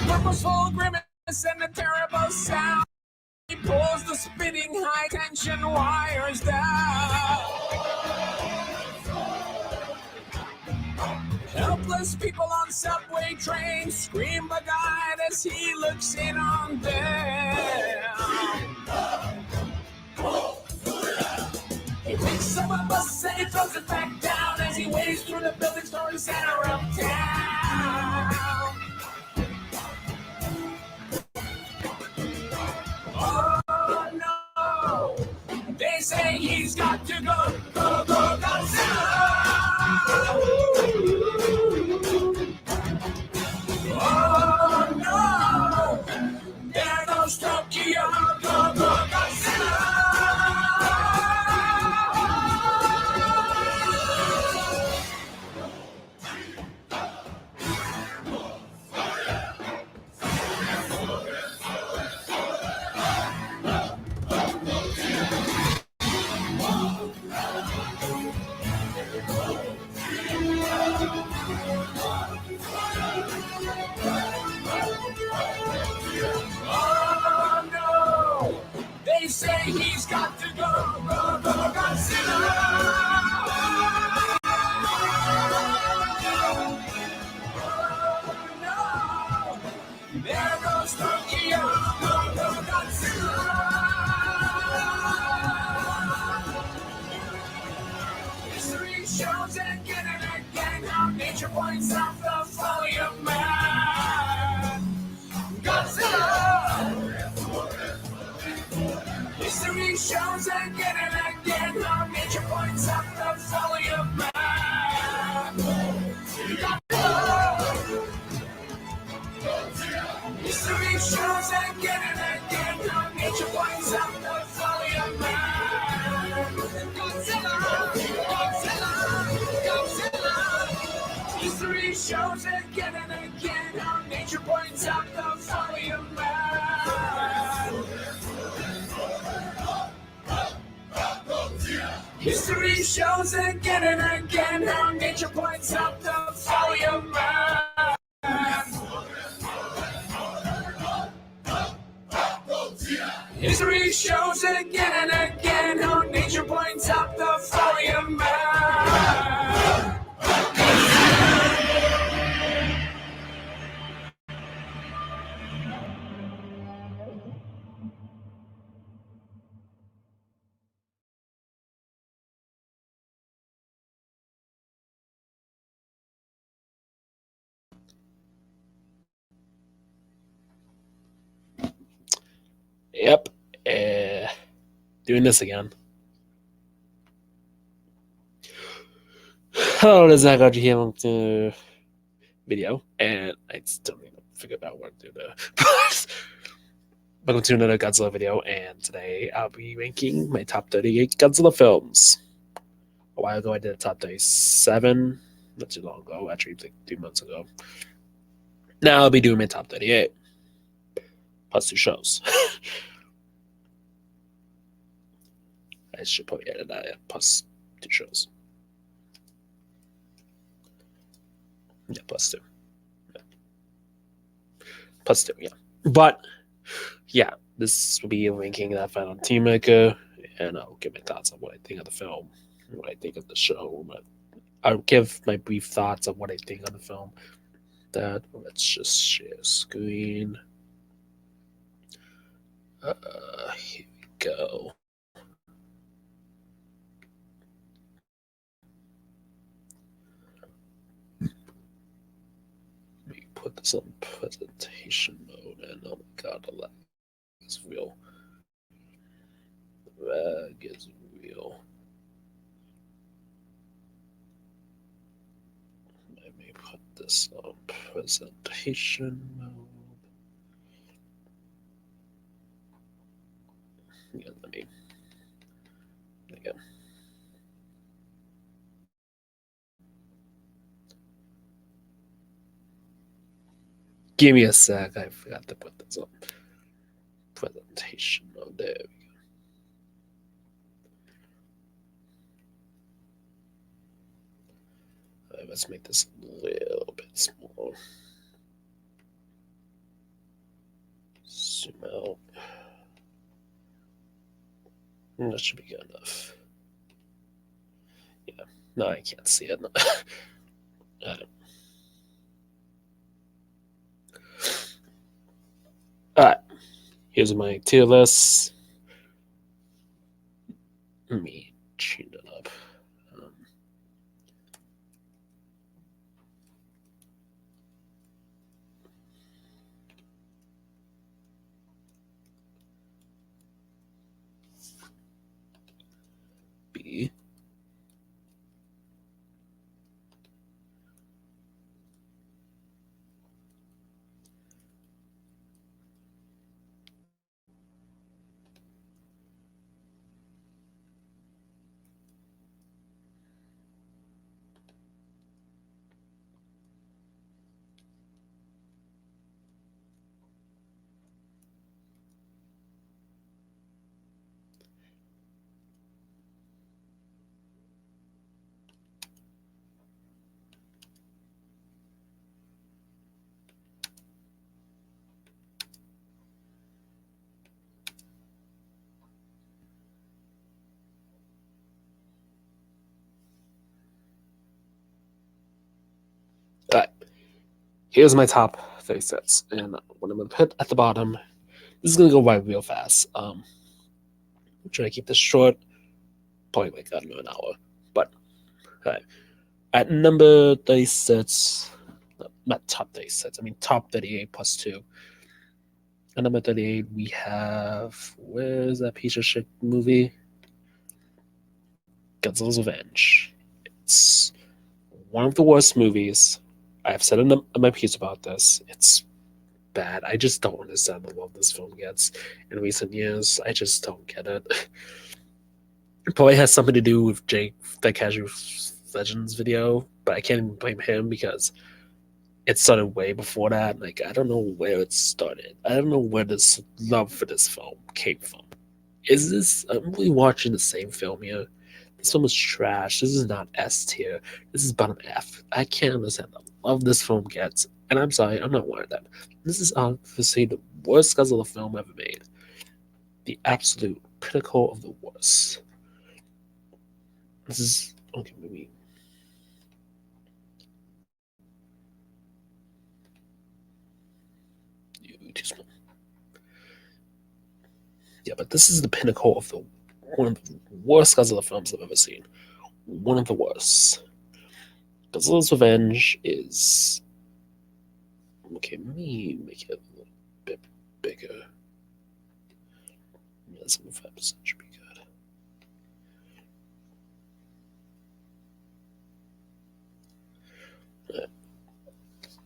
purposeful grimace and a terrible sound. He pulls the spinning high-tension wires down. Helpless people on subway trains scream bug-eyed as he looks in on them. He picks up a bus and he throws it back down as he waves through the building story center of town. Oh no! They say he's got to go, go, go, Godzilla! Oh no! There goes Tokyo, go, go, Godzilla! Oh no! They say he's got to go, go, go, Godzilla! Oh no! There goes Tokyo, go, go, Godzilla! History shows again and again how nature points out the folly of man. Godzilla! History shows again and again how nature points out the folly of man. Godzilla! History shows again and again how nature points out the folly of man. Godzilla! Godzilla! Godzilla! History shows again and again how nature points out the folly of man. History shows again and again how nature points out the folly of man. History shows again and again how nature points out the folly of man. Yep. Doing this again. Hello, this is Zach here to video, and I still need to figure out what to do. Welcome to another Godzilla video, and today I'll be ranking my top 38 Godzilla films. A while ago I did a top 37, not too long ago, actually like 2 months ago. Now I'll be doing my top 38, plus 2 shows. I should probably edit that, plus 2 shows. Yeah, plus 2. Yeah. Plus 2, yeah. But, yeah, this will be a ranking that I found on Team Maker, and I'll give my thoughts on what I think of the film, what I think of the show. But I'll give my brief thoughts on what I think of the film. Let's just share screen. Here we go. Put this on presentation mode, and oh my god, the lag is real. The lag is real. Let me put this on presentation mode. Yeah, let me. There you go. Give me a sec. I forgot to put this on presentation mode. There we go. All right, let's make this a little bit smaller. zoom out. That should be good enough. Yeah. No, I can't see it. Alright. Here's my tier list. Let me tune it up. B. Alright. Here's my top 30 sets. And what I'm going to put at the bottom, this is going to go by real fast. I'm trying to keep this short. Probably like, I don't know, an hour. But, alright. At number 36, not top 36, I mean top 38 plus 2. At number 38, we have, where's that piece of shit movie? Godzilla's Revenge. It's one of the worst movies. I've said in my piece about this. It's bad. I just don't understand the love this film gets in recent years. I just don't get it. It probably has something to do with Jake, the Casual Legends video, but I can't even blame him because it started way before that. Like, I don't know where it started. I don't know where this love for this film came from. I'm really watching the same film here? This film is trash. This is not S tier. This is bottom F. I can't understand the love this film gets. And I'm sorry, I'm not one of them. This is obviously the worst Godzilla film ever made. The absolute pinnacle of the worst. This is okay, maybe. Too small. Yeah, but this is the pinnacle of one of the worst Godzilla films I've ever seen. One of the worst. Godzilla's Revenge is okay. Let me make it a little bit bigger. 75% should be good.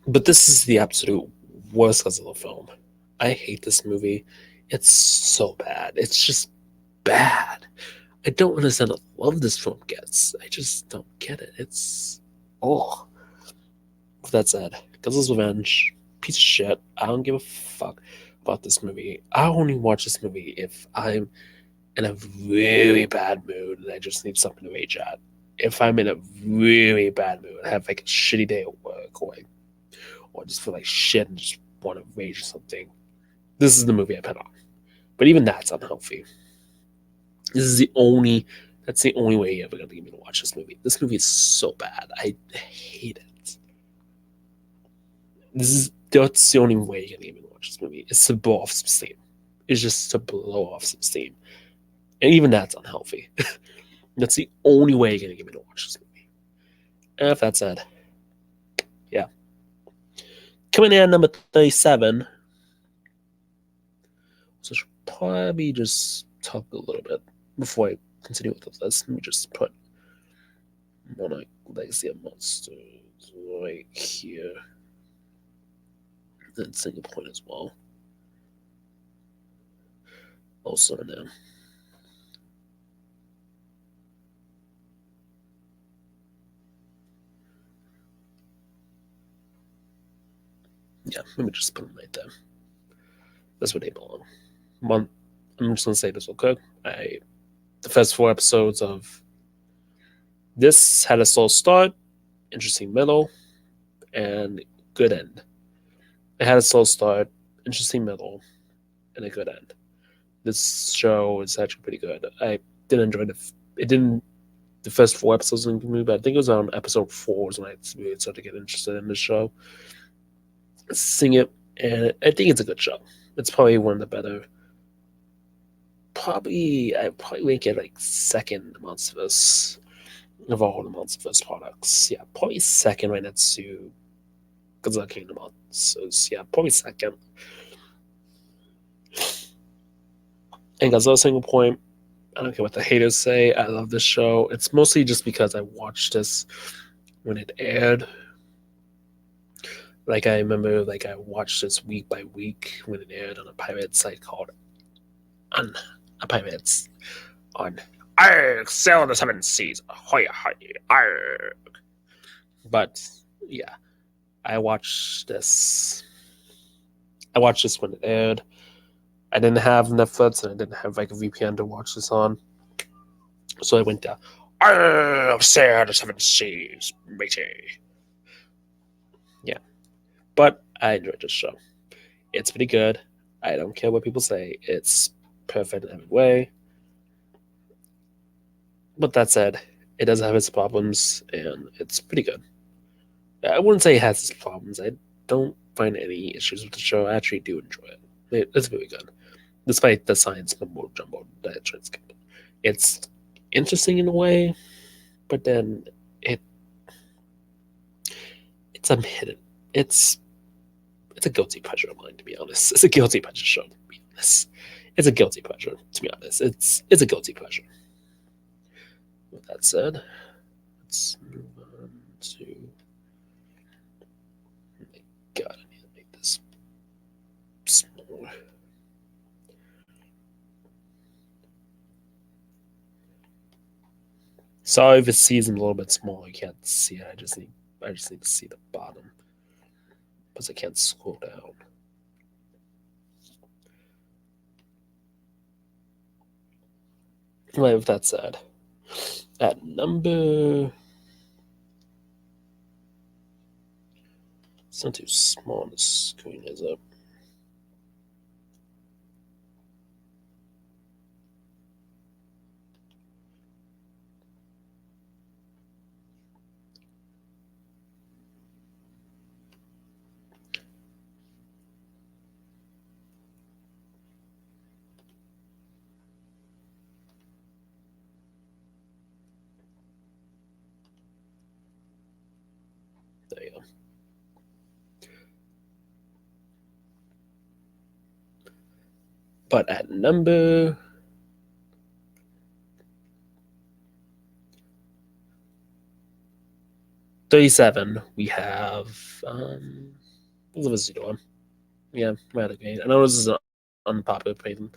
But this is the absolute worst Godzilla film. I hate this movie. It's so bad. It's just bad. I don't understand the love this film gets. I just don't get it. It's With that said, Godzilla's Revenge, piece of shit. I don't give a fuck about this movie. I only watch this movie if I'm in a really bad mood and I just need something to rage at. If I'm in a really bad mood, I have like a shitty day at work, or just feel like shit and just want to rage or something, this is the movie I put on. But even that's unhealthy. That's the only way you're ever gonna get me to watch this movie. This movie is so bad. I hate it. That's the only way you're gonna get me to watch this movie. It's to blow off some steam. It's just to blow off some steam. And even that's unhealthy. That's the only way you're gonna get me to watch this movie. And if that said, yeah. Coming in at number 37. So I should probably just talk a little bit before I continue with the list. Let me just put Monarch Legacy of Monsters right here. And Single Point as well. Also in there. Yeah, let me just put them right there. That's where they belong. I'm just gonna say this real quick. The first 4 episodes of this had a slow start, interesting middle, and good end. It had a slow start, interesting middle, and a good end. This show is actually pretty good. I did enjoy it didn't the first 4 episodes of the movie, but I think it was on episode 4 when I really started to get interested in the show. Seeing it, and I think it's a good show. It's probably one of the better. I probably rank it like second amongst this of all the Monsterverse products. Yeah, probably second right next to Godzilla Kingdom Monsters. Yeah, probably second. And Godzilla Single Point, I don't care what the haters say. I love this show. It's mostly just because I watched this when it aired. Like I remember, like I watched this week by week when it aired on a pirate site called on a pirates on Arg, sail on the seven seas, ahoy ahoy, arg. But yeah, I watched this. I watched this when it aired. I didn't have Netflix and I didn't have like a VPN to watch this on, so I went to sail on the seven seas, matey. Yeah, but I enjoyed this show. It's pretty good. I don't care what people say. It's perfect in every way. But that said, it does have its problems, and it's pretty good. I wouldn't say it has its problems. I don't find any issues with the show. I actually do enjoy it. It's really good, despite the science mumbo jumbo that it tries to get. It's interesting in a way, but then it it's a hidden. It's a guilty pleasure of mine, to be honest. It's a guilty pleasure show, to be honest. It's a guilty pleasure, to be honest. It's a guilty pleasure. With that said, let's move on to. God, I need to make this smaller. Sorry if it seems a little bit small. You can't see it. I just need to see the bottom because I can't scroll down. Anyway, with that said, at number. It's not too small. The screen is up. There you go. But at number 37, we have Godzilla Films. Yeah, right again. I know this is an unpopular opinion.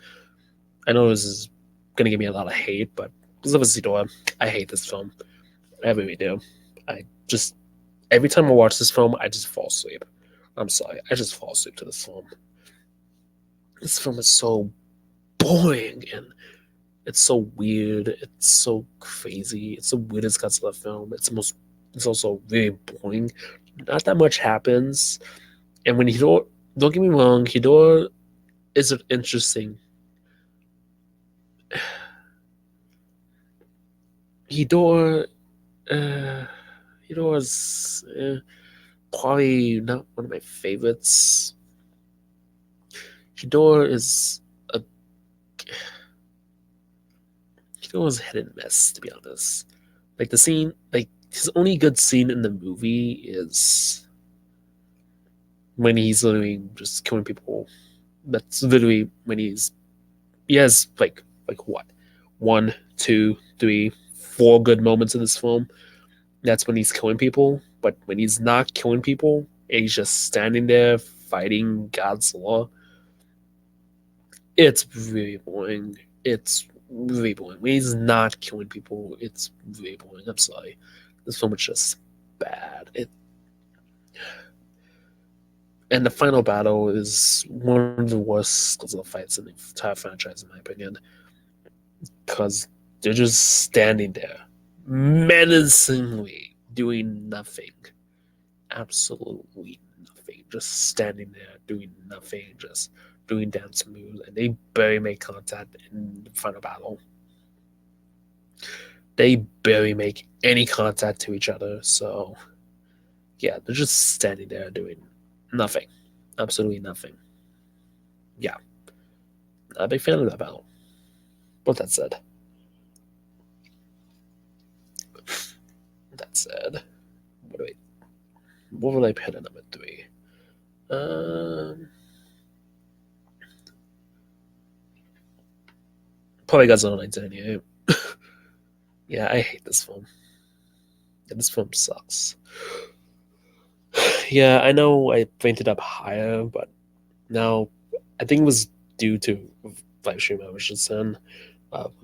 I know this is gonna give me a lot of hate, but Godzilla, I hate this film. I really do. I just every time I watch this film, I just fall asleep. I'm sorry, I just fall asleep to this film. This film is so boring and it's so weird. It's so crazy. It's the weirdest Godzilla film. It's also very boring. Not that much happens. And when don't get me wrong, Hidor is an interesting. Hidor, uh, Hidor is probably not one of my favorites. Hidor is a Hidor is hit and miss, to be honest. Like the scene, like his only good scene in the movie is when he's literally just killing people. That's literally when he has like what 1, 2, 3, 4 good moments in this film. That's when he's killing people. But when he's not killing people and he's just standing there fighting Godzilla, it's really boring. It's really boring. When he's not killing people, it's really boring. I'm sorry. This film is just bad. And the final battle is one of the worst Godzilla fights in the entire franchise, in my opinion. Because they're just standing there, menacingly doing nothing. Absolutely nothing. Just standing there doing nothing, just doing dance moves, and they barely make contact in the final battle. They barely make any contact to each other. So yeah, they're just standing there doing nothing, absolutely nothing. Yeah, not a big fan of that battle. But that said, what do I, what would I put at number three? Um, Probably Godzilla 1998. Yeah, I hate this film. Yeah, this film sucks. Yeah, I know I ranked it up higher, but now I think it was due to live stream I was just in.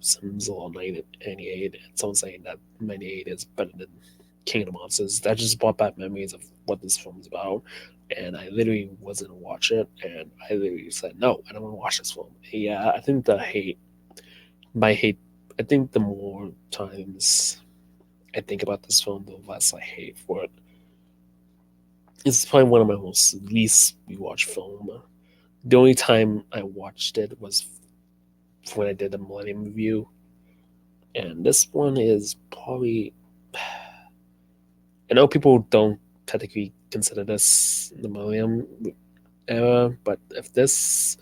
Sims Law 98, and someone saying that 98 is better than King of the Monsters. That just brought back memories of what this film is about. And I literally wasn't gonna watch it, and I literally said, no, I don't want to watch this film. Yeah, I think my hate, I think the more times I think about this film, the less I hate for it. It's probably one of my most least rewatched film. The only time I watched it was when I did the Millennium Review, and this one is probably. I know people don't technically consider this the Millennium era, but if this,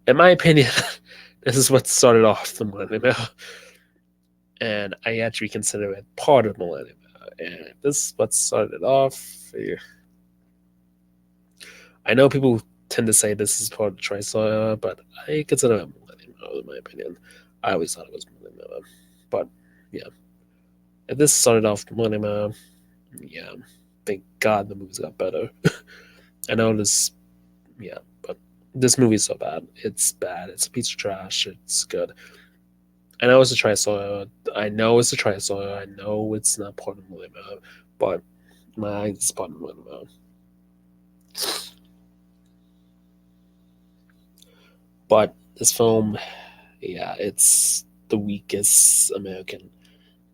in my opinion, this is what started off the Millennium era, and I actually consider it part of the Millennium era. And if this is what started it off, I know people tend to say this is part of the TriStar era, but I consider it Millennium era, in my opinion. I always thought it was Millennium era, but yeah, if this started off the Millennium era, yeah, thank God the movies got better. I know this, yeah, but this movie's so bad. It's bad. It's a piece of trash. It's good. I know it's a TriStar. I know it's a TriStar. I know it's not part of the Millennium, but my eyes is part of the Millennium. But this film, yeah, it's the weakest American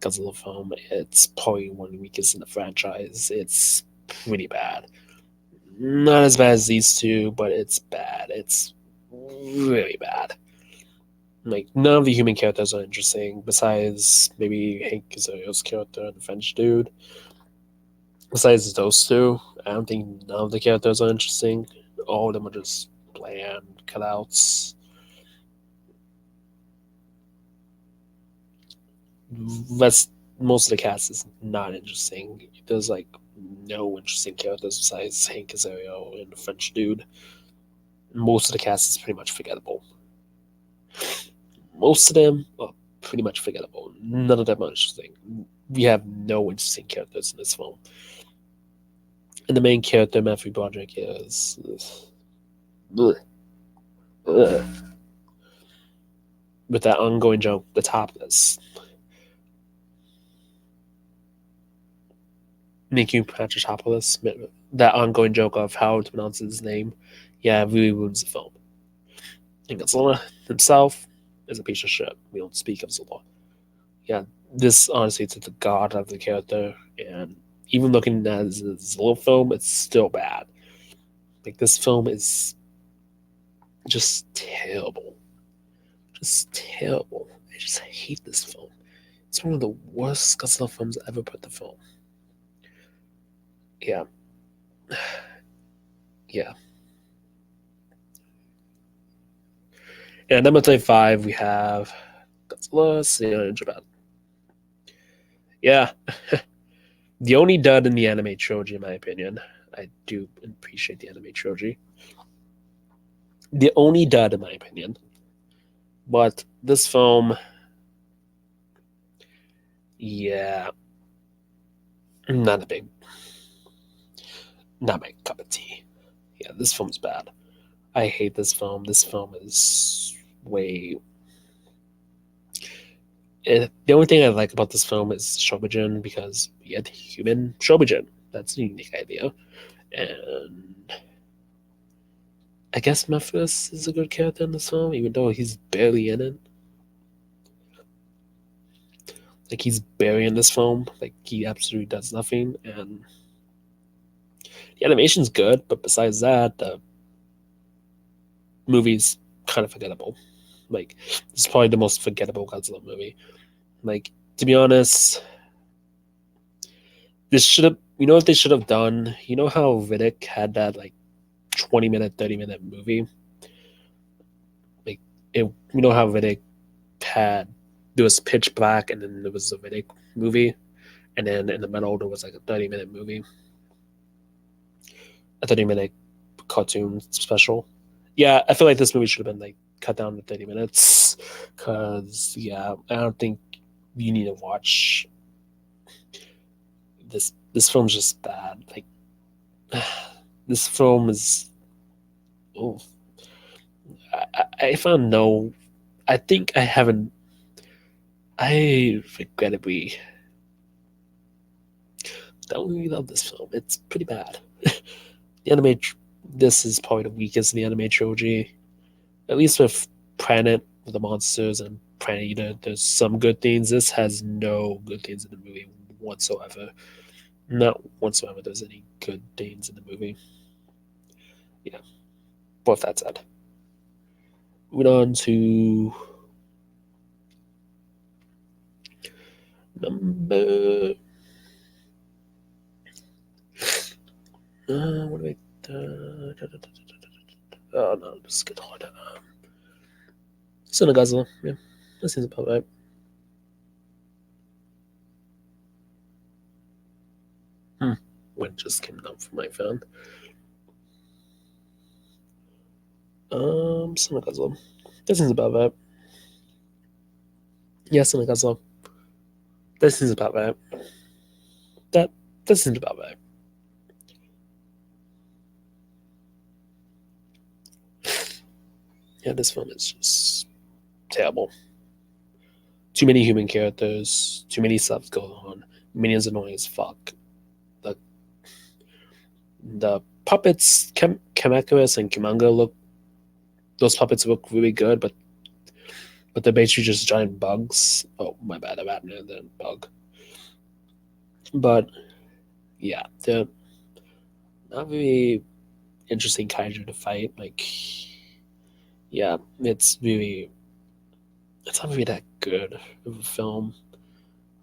Godzilla film. It's probably one of the weakest in the franchise. It's pretty bad. Not as bad as these two, but it's bad. It's really bad. Like, none of the human characters are interesting, besides maybe Hank Azario's character and the French dude. Besides those two, I don't think none of the characters are interesting. All of them are just bland cutouts. That's most of the cast is not interesting. There's like no interesting characters besides Hank Azario and the French dude. Most of the cast is pretty much forgettable. Most of them are pretty much forgettable. None of them are interesting. We have no interesting characters in this film. And the main character, Matthew Broderick, is. Ugh. Ugh. With that ongoing joke, the topless. Nicky Patriotopoulos, that ongoing joke of how to pronounce his name, yeah, really ruins the film. And Godzilla himself is a piece of shit. We don't speak of Godzilla. Yeah, this honestly is the god of the character, and even looking at his little film, it's still bad. Like, this film is just terrible. Just terrible. I just hate this film. It's one of the worst Godzilla films I ever put the film. Yeah. Yeah. And number 35, we have Godzilla Sino in Japan. Yeah. The only dud in the anime trilogy, in my opinion. I do appreciate the anime trilogy. The only dud, in my opinion. But this film, yeah, not a big, not my cup of tea. Yeah, this film's bad. I hate this film. This film is way. The only thing I like about this film is Shobijin, because we had human Shobijin. That's a unique idea. And I guess Memphis is a good character in this film, even though he's barely in it. Like, he's barely in this film. Like, he absolutely does nothing. And the animation's good, but besides that, movie's kind of forgettable. Like, it's probably the most forgettable Godzilla movie. Like, to be honest, this should have. You know what they should have done? You know how Riddick had that like 20-minute, 30-minute movie. Like, you know how Riddick had there was Pitch Black, and then there was the Riddick movie, and then in the middle there was like a 30-minute movie, a 30-minute cartoon special. Yeah, I feel like this movie should have been like cut down to 30 minutes, because yeah, I don't think you need to watch this. This film's just bad. Like, this film is. Oh, I found no. I think I haven't. I regrettably don't really love this film. It's pretty bad. The anime. This is probably the weakest in the anime trilogy. At least with Planet of the Monsters and Planet Eater, there's some good things. This has no good things in the movie whatsoever. Not whatsoever. There's any good things in the movie. Yeah. But with that said, moving on to number. What do I? Oh no, this is good. Son of Godzilla. Yeah, that seems about right. When it just came down from my phone. Son of Godzilla. That seems about right. Yeah, Son of Godzilla. That seems about right. That that seems about right. Yeah, this film is just terrible. Too many human characters, too many stuff going on. Minions annoying as fuck. The the puppets, Kamakuris and Kimanga look. Those puppets look really good, but they're basically just giant bugs. Oh my bad, I'm adding the bug. But yeah, they're not very interesting kaiju to fight. Like, yeah, it's not really that good of a film.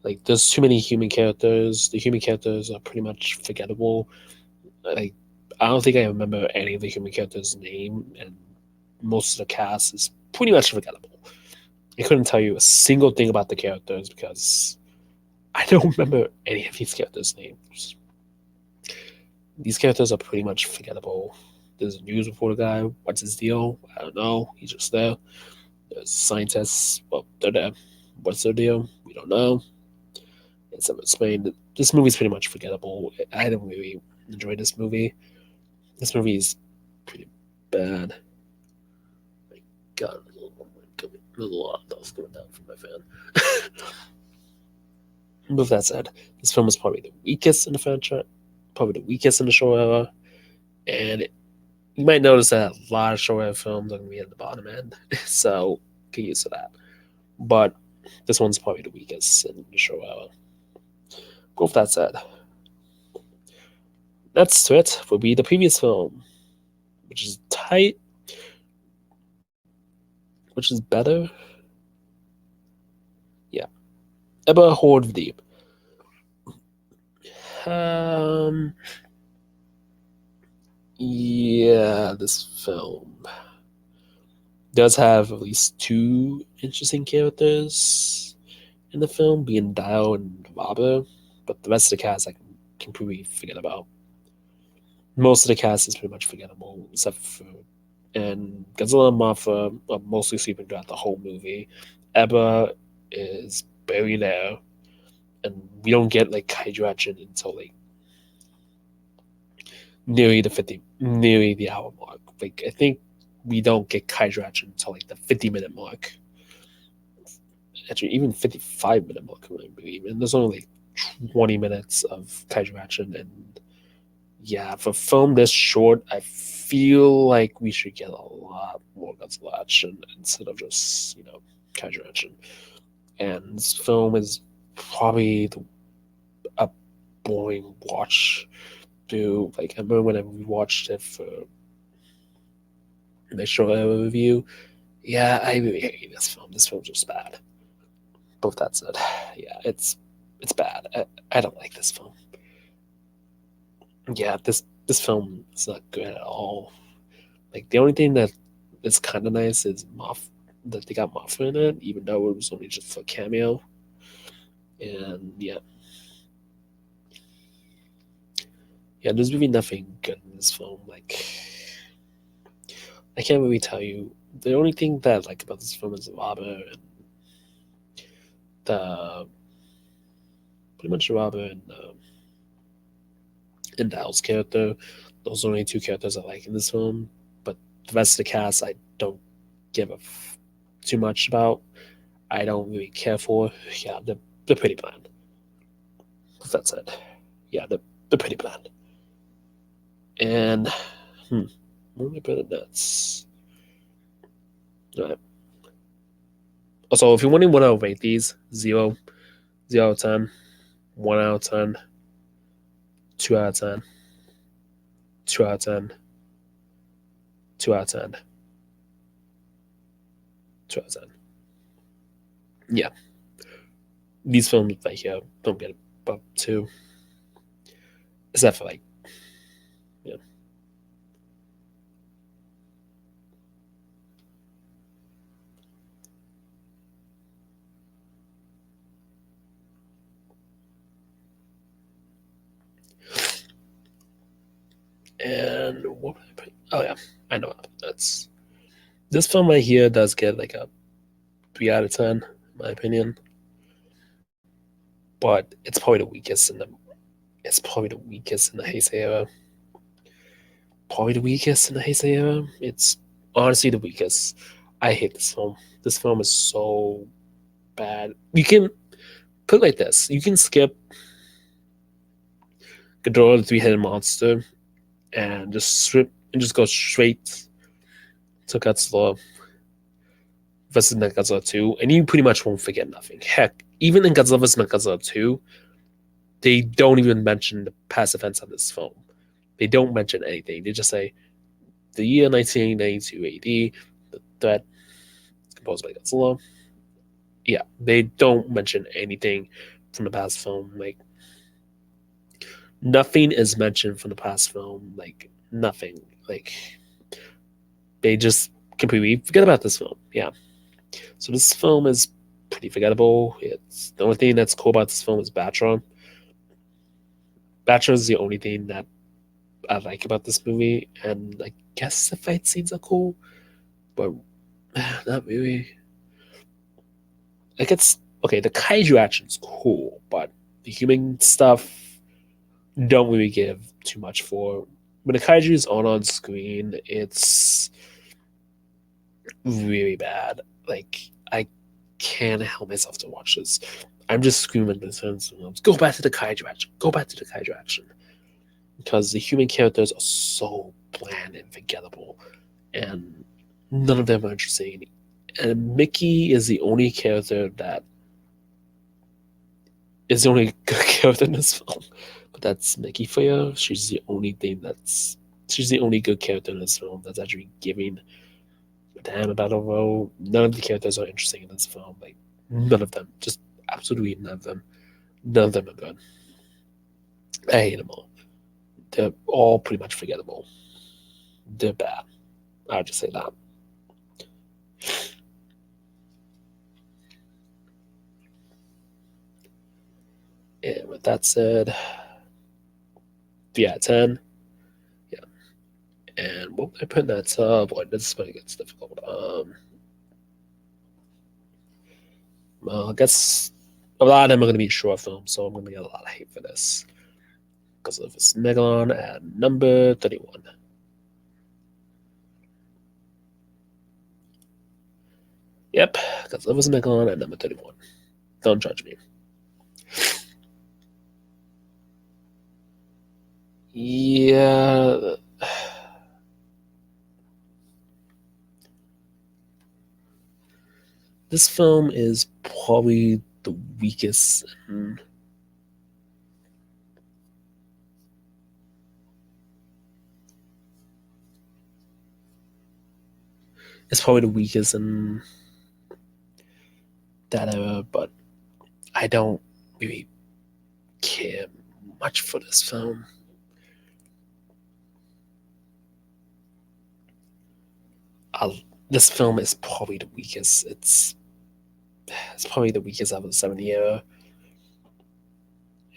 Like, there's too many human characters. The human characters are pretty much forgettable. Like, I don't think I remember any of the human characters' name, and most of the cast is pretty much forgettable. I couldn't tell you a single thing about the characters because I don't remember any of these characters' names. These characters are pretty much forgettable. There's a news reporter guy. What's his deal? I don't know. He's just there. There's scientists. Well, they're there. What's their deal? We don't know. It's explained. This movie's pretty much forgettable. I don't really enjoy this movie. This movie is pretty bad. My God, there's a lot of dust coming down from my fan. With that said, this film is probably the weakest in the franchise, probably the weakest in the show era, and you might notice that a lot of show era films are going to be at the bottom end, so get used to that. But this one's probably the weakest in the show era. With that said, next to it will be the previous film, which is tight, which is better. Yeah, Ebba Horde Deep. Um, yeah, this film does have at least two interesting characters in the film, being Dio and Robber, but the rest of the cast I can completely forget about. Most of the cast is pretty much forgettable, except for and Godzilla and Mothra are mostly sleeping throughout the whole movie. Ebba is barely there, and we don't get like kaiju action until like nearly the hour mark. Like, I think we don't get kaiju action until like the 50-minute mark. Actually, even 55-minute mark, I believe. And there's only like 20 minutes of kaiju action. And yeah, for a film this short, I feel like we should get a lot more Godzilla action instead of just, kaiju action. And this film is probably a boring watch through. Like, I remember when I watched it for make sure I review. Yeah, I really hate this film. This film's just bad. Both that said, yeah, it's bad. I don't like this film. Yeah, this film is not good at all. Like the only thing that is kind of nice is Moff that they got Moff in it, even though it was only just for cameo. And yeah, there's really nothing good in this film. Like I can't really tell you. The only thing that I like about this film is the robber and the pretty much the robber and the house character. Those are only two characters I like in this film. But the rest of the cast, I don't give too much about. I don't really care for. Yeah, they're pretty bland. That's it. Yeah, they're pretty bland. And what am I put it nuts? Alright. Also, if you're wondering what I'll rate these, 0 out of 10, 1 out of 10, 2 out of 10, 2 out of 10, 2 out of 10, 2 out of 10. Yeah, these films right here don't get above 2, except for like, yeah. And what would I put? Oh yeah, I know that's this film right here does get like a 3 out of 10 in my opinion, but it's probably the weakest in the Heisei era. Probably the weakest in the Heisei era. It's honestly the weakest. I hate this film. This film is so bad. You can put it like this: you can skip Ghidorah the three-headed monster and just go straight to Godzilla versus Mechagodzilla 2, and you pretty much won't forget nothing. Heck, even in Godzilla vs. Mechagodzilla 2, they don't even mention the past events of this film. They don't mention anything. They just say the year 1992 AD, the threat composed by Godzilla. Yeah, they don't mention anything from the past film. Like nothing is mentioned from the past film. Like nothing. Like they just completely forget about this film. Yeah. So this film is pretty forgettable. It's the only thing that's cool about this film is Batron. Batron is the only thing that I like about this movie, and I guess the fight scenes are cool, but not really. Like it's okay. The kaiju action's cool, but the human stuff don't really give too much for. When the kaiju is on screen, it's really bad. Like I can't help myself to watch this. I'm just screaming this sense. Go back to the kaiju action. Go back to the kaiju action. Because the human characters are so bland and forgettable, and none of them are interesting. And Mickey is the only character that is the only good character in this film. But that's Mickey for you. She's the only good character in this film that's actually giving a damn about a role. None of the characters are interesting in this film. Like none of them. Just absolutely none of them. None of them are good. I hate them all. They're all pretty much forgettable. They're bad. I'll just say that. And with that said, 3 out of 10. Yeah. And what would I put in that boy, this one gets difficult. Well, I guess a lot of them are going to be short films, so I'm going to get a lot of hate for this. Because of this Megalon at number 31. Yep, because of this Megalon at number 31. Don't judge me. Yeah. This film is probably the weakest. It's probably the weakest in that era, but I don't really care much for this film. I'll, this film is probably the weakest. It's probably the weakest out of the 70 era,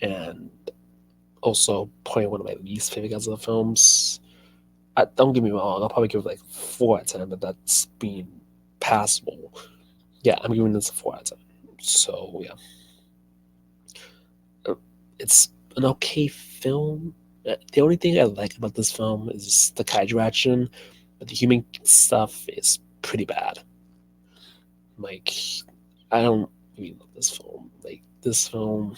and also probably one of my least favorite Godzilla films. Don't get me wrong, I'll probably give it like 4 out of 10, but that's being passable. Yeah, I'm giving this a 4 out of 10. So, yeah. It's an okay film. The only thing I like about this film is the kaiju action, but the human stuff is pretty bad. Like, I don't really love this film. Like, this film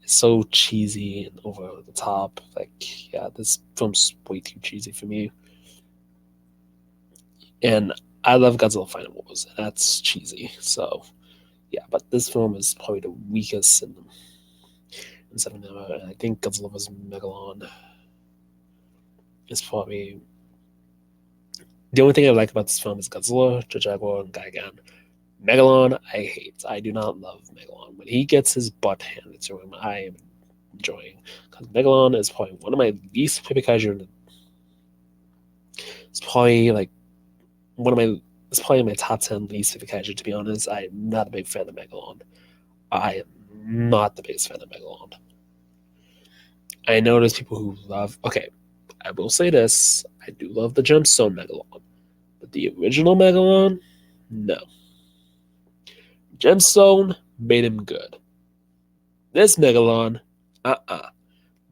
is so cheesy and over the top. Like, yeah, this film's way too cheesy for me. And I love Godzilla Final Wars, and that's cheesy. So, yeah, but this film is probably the weakest in Seven Hour, and I think Godzilla vs. Megalon is probably the only thing I like about this film is Godzilla, the Jaguar, and Gigan. Megalon, I hate. I do not love Megalon. When he gets his butt handed to him, I am enjoying. Because Megalon is probably one of my least favorite kaiju. It's probably like one of my. It's probably my top 10 least favorite kaiju. To be honest, I'm not a big fan of Megalon. I am not the biggest fan of Megalon. I know there's people who love. Okay, I will say this: I do love the Gemstone Megalon, but the original Megalon, no. Gemstone made him good. This Megalon,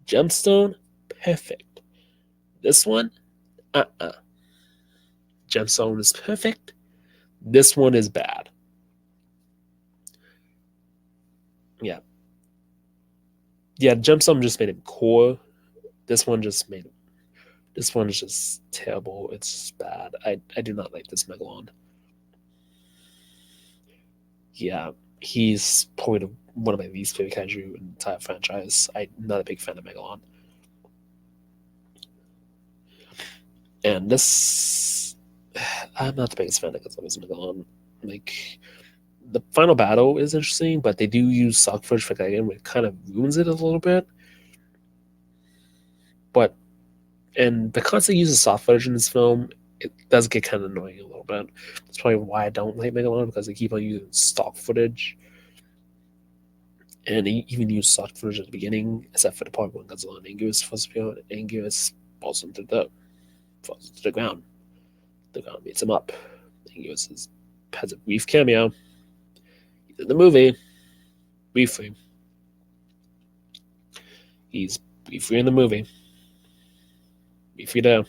Gemstone, perfect. This one, Gemstone is perfect. This one is bad. Yeah. Yeah, Gemstone just made him cool. This one just made him. This one is just terrible. It's just bad. I do not like this Megalon. Yeah, he's probably one of my least favorite kaiju in the entire franchise. I'm not a big fan of Megalon. And this, I'm not the biggest fan of Godzilla's Megalon. Like, the final battle is interesting, but they do use stock footage for Gigan, which kind of ruins it a little bit. But, and because they use the stock footage in this film, it does get kind of annoying a little bit. That's probably why I don't like Megalon, because they keep on using stock footage. And they even use stock footage at the beginning, except for the part when Godzilla and Anguirus first appear. Anguirus falls into the ground. The ground beats him up. Anguirus has a brief cameo. He's in the movie, briefly. He's briefly in the movie. Briefly there.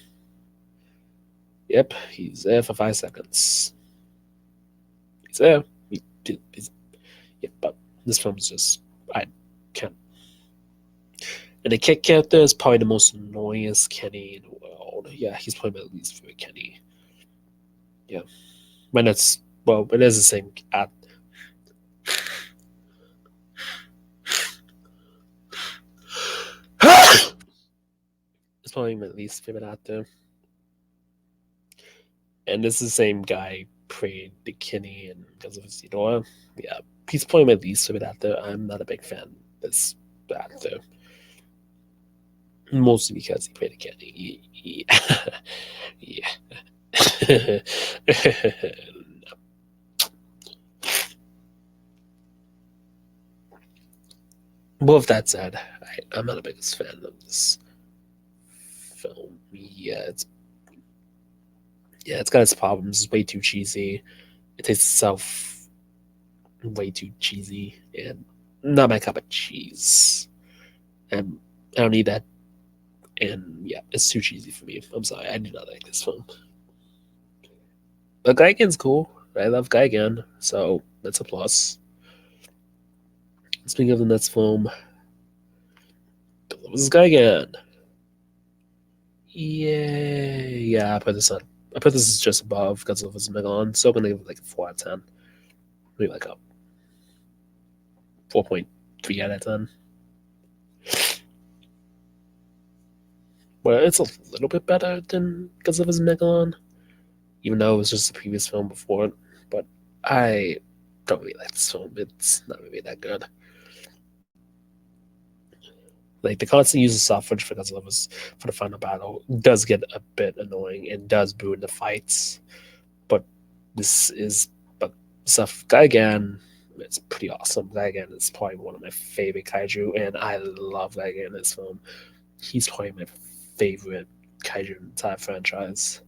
Yep, he's there for 5 seconds. He's there. Yep, but this film's just, I can't. And the Kit character is probably the most annoyingest Kenny in the world. Yeah, he's probably my least favorite Kenny. Yeah. When it's, well, it is the same act. It's probably my least favorite actor. And this is the same guy played the Kenny and Godzilla Ghidorah. Yeah, he's probably my least favorite actor. I'm not a big fan of this actor. Mostly because he played a Kenny. Yeah. Well, with that said, I'm not a biggest fan of this film. It's got its problems. It's way too cheesy. It takes itself way too cheesy and not my cup of cheese. And I don't need that. And yeah, it's too cheesy for me. I'm sorry, I do not like this film. But Gigan's cool. I love Gigan, so that's a plus. Speaking of the next film, this is Gigan. Yeah. I put this just above Godzilla vs. Megalon, so I'm gonna give it like a 4 out of 10. Maybe like a 4.3 out of 10. Well, it's a little bit better than Godzilla vs. Megalon. even though it was just the previous film before it. But I don't really like this film. It's not really that good. Like the constant use of soft footage for Godzilla was for the final battle does get a bit annoying and does ruin the fights. But this is but stuff Gigan is pretty awesome. Gigan is probably one of my favorite kaiju, and I love Gigan in this film. He's probably my favorite kaiju in the entire franchise.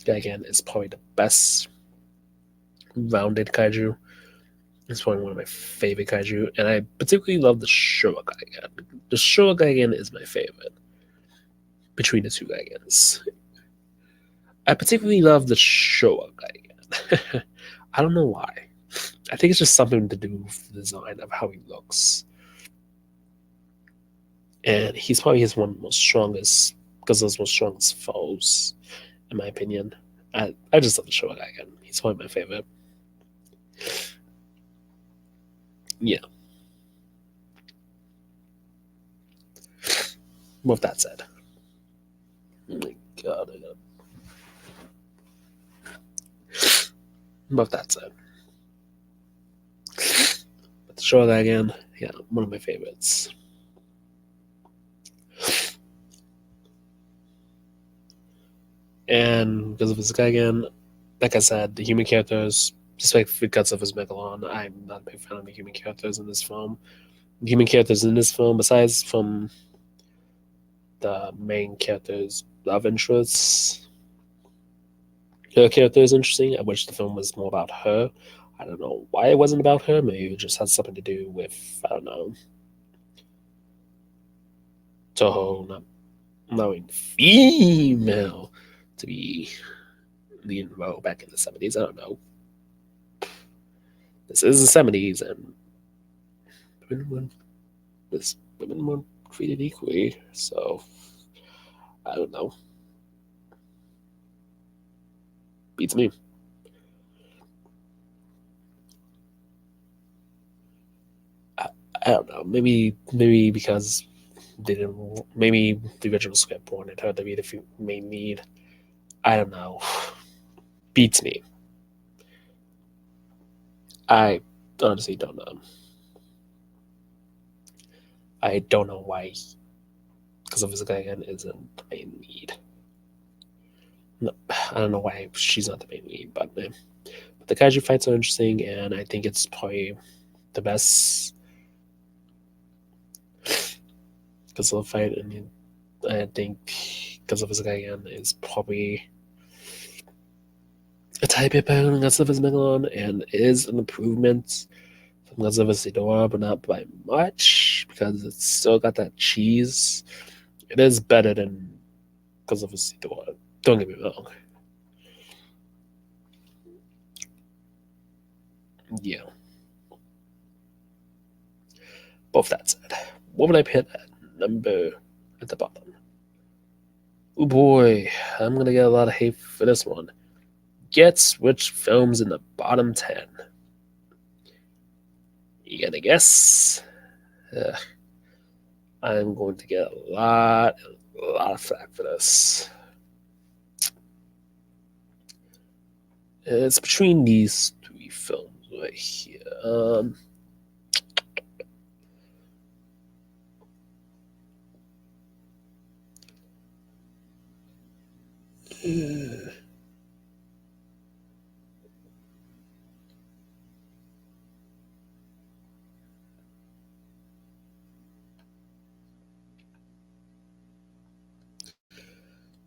Gigan is probably the best rounded kaiju. It's probably one of my favorite kaiju, and I particularly love the Showa Gigan. The Showa Gigan is my favorite between the two Gigans. I particularly love the Showa Gigan. I don't know why. I think it's just something to do with the design of how he looks. And he's probably his one of the most strongest, Godzilla's most strongest foes, in my opinion. I just love the Showa Gigan. He's probably my favorite. Yeah. With that said. Oh my god, With that said. But the Showa Gigan, yeah, one of my favorites. And because of his Gigan, like I said, the human characters, despite because of his Megalon, I'm not a big fan of the human characters in this film. The human characters in this film, besides from the main character's love interests, her character is interesting. I wish the film was more about her. I don't know why it wasn't about her. Maybe it just had something to do with, I don't know, Toho not allowing female to be leading role back in the 70s. I don't know. This is the 70s, and women were treated equally. So, I don't know. Beats me. I don't know. Maybe because they didn't. Maybe the original script wanted her to be the main lead. I don't know. Beats me. I honestly don't know. I don't know why, because of his again, isn't the main lead. No, I don't know why she's not the main lead, but the kaiju fights are interesting, and I think it's probably the best Godzilla fight. And I think Godzilla again is probably a tiny bit better than Godzilla's Megalon, and is an improvement from Godzilla's Ghidorah, but not by much because it's still got that cheese. It is better than Godzilla's Ghidorah. Don't get me wrong. Yeah. Both that said, what would I put at number at the bottom? Oh boy, I'm gonna get a lot of hate for this one. Guess which film's in the bottom 10? You gonna guess? I'm going to get a lot of flack for this. It's between these three films right here.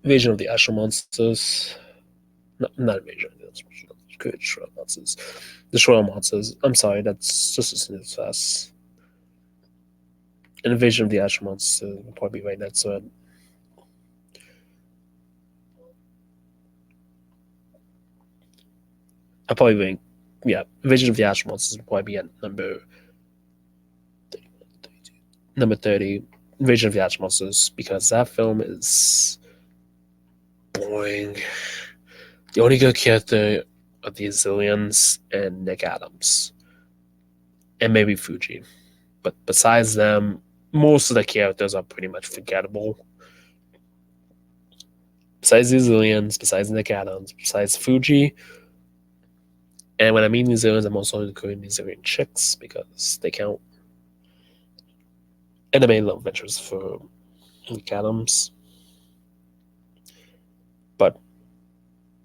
Invasion of the Astral Monsters. No, not Invasion of the Astral Monsters. Good Shroud Monsters. The Shroud Monsters. I'm sorry, that's just a snooze fest. Invasion of the Astral Monsters will probably be right next to it. I'll probably rank, yeah, Invasion of the Astral Monsters will probably be at number 30. Invasion of the Astral Monsters, because that film is boring. The only good character are the Zillions and Nick Adams, and maybe Fuji. But besides them, most of the characters are pretty much forgettable. besides New Zealand's, besides Nick Adams, besides Fuji. And when I mean New Zealand, I'm also including New Zealand chicks because they count. And I made love ventures for Nick Adams. But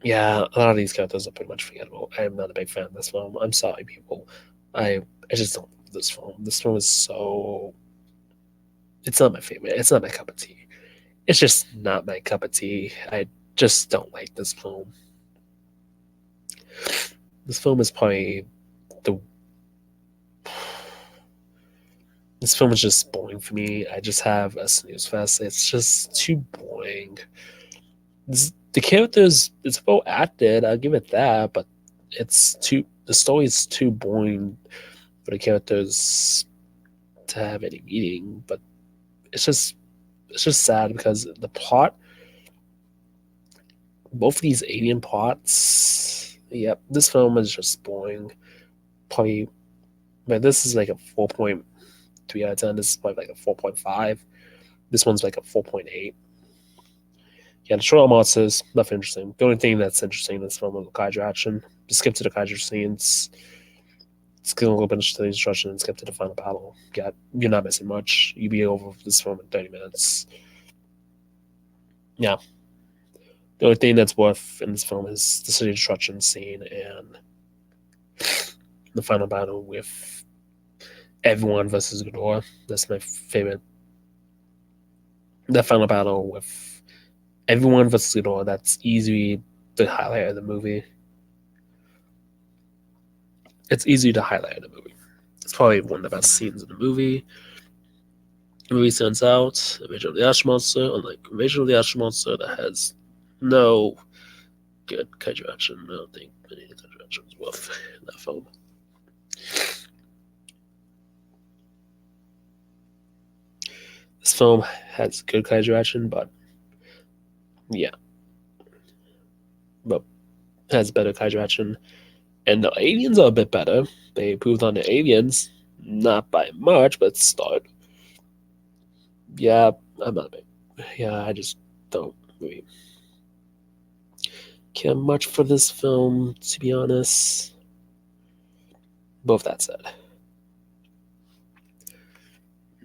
yeah, a lot of these characters are pretty much forgettable. I am not a big fan of this film. I'm sorry, people. I just don't love this film. This film is so. It's not my favorite. It's not my cup of tea. It's just not my cup of tea. I just don't like this film. This film is probably the. This film is just boring for me. I just have a snooze fest. It's just too boring. The characters, it's well acted. I'll give it that, but it's too. The story is too boring for the characters to have any meaning. But it's just sad because the plot, both of these alien plots. Yep, this film is just boring. Probably, but this is like a 4.3 out of 10. This is probably like a 4.5. This one's like a 4.8. Yeah, the short monsters, nothing interesting. The only thing that's interesting in this film is the kaiju action. Just skip to the kaiju scenes, skip a little bit to the instruction, and skip to the final battle. Yeah, you're not missing much. You'll be over this film in 30 minutes. Yeah. The only thing that's worth in this film is the city destruction scene and the final battle with everyone versus Ghidorah. That's my favorite. That final battle with everyone versus Ghidorah, that's easily the highlight of the movie. It's easy to highlight in the movie. It's probably one of the best scenes in the movie. The movie stands out. Invasion of the Ash Monster, unlike Invasion of the Ash Monster, that has no good kaiju action. I don't think any kaiju action is worth in that film. This film has good kaiju action, but yeah, but has better kaiju action. And the aliens are a bit better. They improved on the aliens, not by much, but start. Yeah, I'm not a big. Yeah, I just don't really care much for this film, to be honest. Both that said,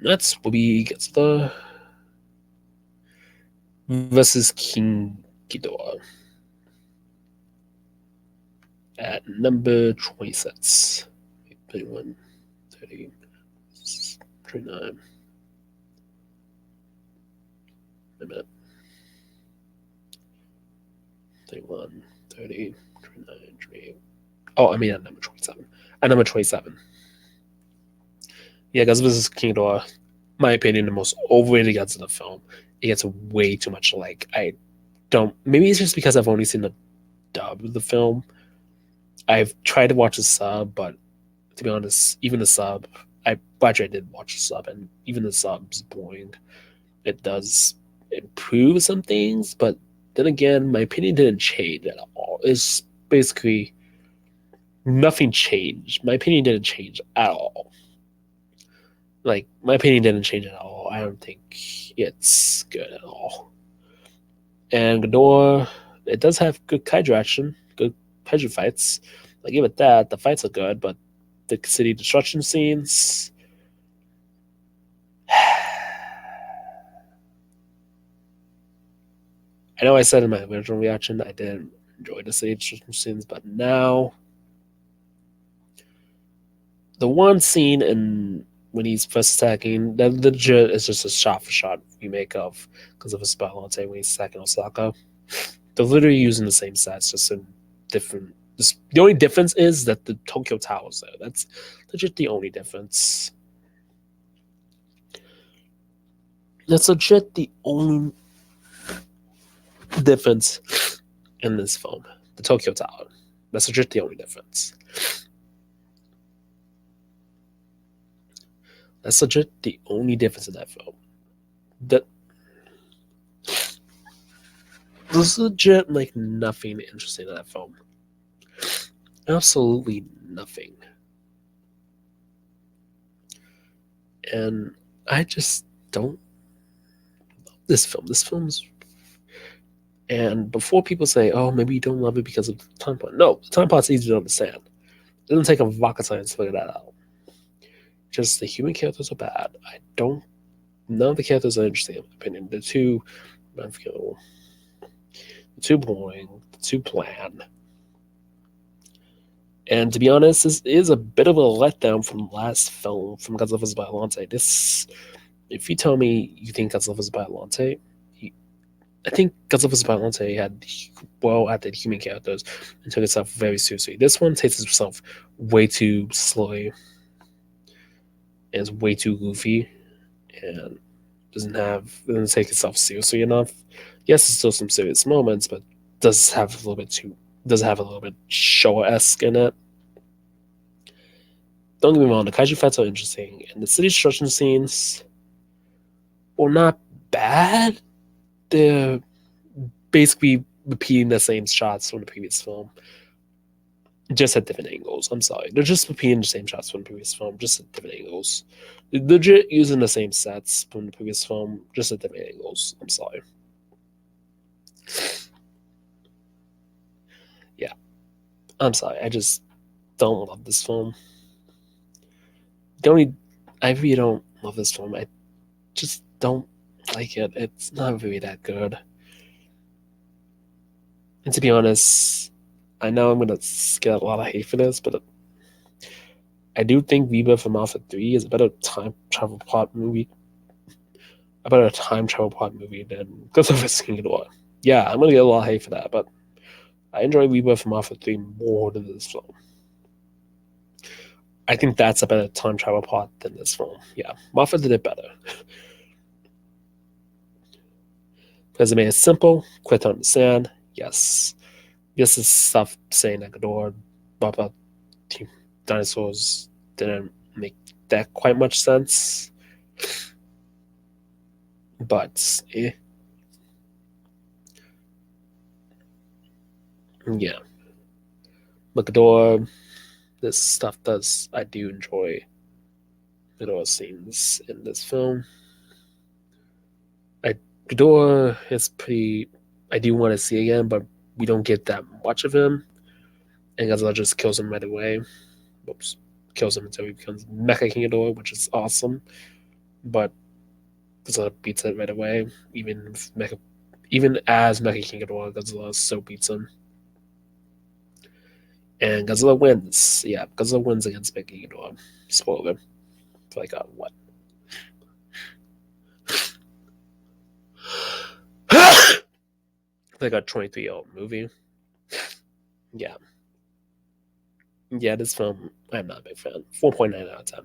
next will be Godzilla versus King Ghidorah at number 26. 31, 30, 29. A minute. 31, 30, 29, 28. Oh, I mean at number 27. At number 27. Yeah, Godzilla vs. King Ghidorah, my opinion, the most overrated Godzilla film. It gets way too much like. I don't. Maybe it's just because I've only seen the dub of the film. I've tried to watch the sub, but to be honest, even the sub, I did watch the sub, and even the sub's boring. It does improve some things, but then again, my opinion didn't change at all. It's basically nothing changed. My opinion didn't change at all. Like, my opinion didn't change at all. I don't think it's good at all. And Ghidorah, it does have good kaiju action, good kaiju fights. I give it that. The fights are good, but the city destruction scenes. I know I said in my original reaction I didn't enjoy the city destruction scenes, but now the one scene in when he's first attacking, that legit is just a shot for shot remake of because of a Spelonte when he's attacking Osaka. They're literally using the same sets, just in different. The only difference is that the Tokyo Tower's there. That's legit the only difference. That's legit the only difference in this film. The Tokyo Tower. That's legit the only difference. That's legit the only difference in that film. That there's legit like nothing interesting in that film. Absolutely nothing. And I just don't love this film. This film's And before people say, "Oh, maybe you don't love it because of the time plot," no, the time plot's easy to understand. It doesn't take a rocket science to figure that out. Just the human characters are bad. I don't. None of the characters are interesting in my opinion. They're too, I feel, too boring, too bland. And to be honest, this is a bit of a letdown from the last film from Godzilla Biollante. This, if you tell me you think Godzilla Biollante, I think Godzilla Biollante had well acted human characters and took itself very seriously. This one takes itself way too slowly and is way too goofy and doesn't take itself seriously enough. Yes, there's still some serious moments, but does have a little bit too does have a little bit Showa esque in it. Don't get me wrong, the kaiju fights are interesting, and the city destruction scenes were not bad. They're basically repeating the same shots from the previous film, just at different angles. I'm sorry, they're just repeating the same shots from the previous film, just at different angles. They're legit using the same sets from the previous film, just at different angles. I'm sorry. Yeah, I'm sorry. I just don't love this film. The only I really don't love this film. I just don't like it. It's not really that good. And to be honest, I know I'm gonna get a lot of hate for this, but I do think Rebirth from Alpha 3 is a better time travel plot movie. A better time travel plot movie than Godzilla King of the War. Yeah, I'm gonna get a lot of hate for that, but I enjoy Rebirth from Alpha 3 more than this film. I think that's a better time travel plot than this film. Yeah, Moffat did it better. Because it made it simple, quick to understand. Yes. This is stuff saying that Ghidorah, about dinosaurs didn't make that quite much sense. But yeah. But Ghidorah, this stuff does I do enjoy Ghidorah scenes in this film. I Ghidorah is pretty I do want to see again, but we don't get that much of him. And Godzilla just kills him right away. Whoops. Kills him until he becomes Mecha King Ghidorah, which is awesome. But Godzilla beats it right away. Even as Mecha King Ghidorah, Godzilla so beats him. And Godzilla wins. Yeah, Godzilla wins against Mecha King Ghidorah. Spoiler. For like a what? Like a 23-year-old movie. Yeah. Yeah, this film, I'm not a big fan. 4.9 out of 10.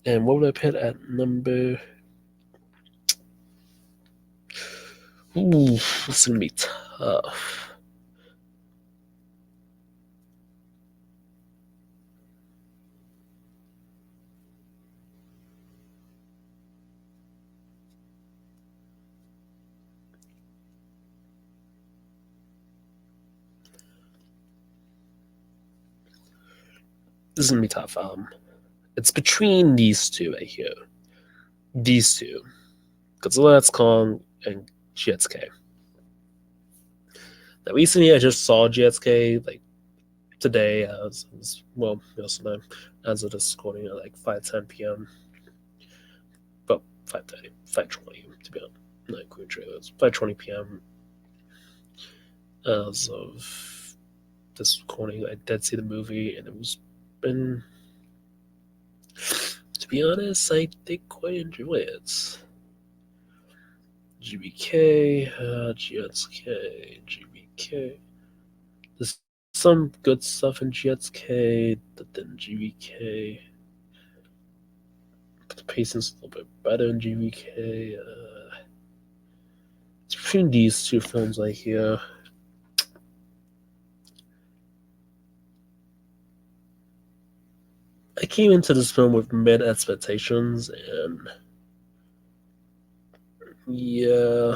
And what would I put at number? Ooh, this is gonna be tough. This is gonna be tough. It's between these two right here. These two, Godzilla X Kong and GXK. Now, recently I just saw GXK like today, well, yesterday, as of this recording at like 5:10 p.m. Well, 5:30, 5:20 to be honest. Not including trailers. 5:20 p.m. As of this recording, I did see the movie, and it was been. To be honest, I did quite enjoy it. GBK, GSK, GBK. There's some good stuff in GSK, but then GBK. The pacing's a little bit better in GBK. It's between these two films right here. I came into this film with mid expectations, and yeah,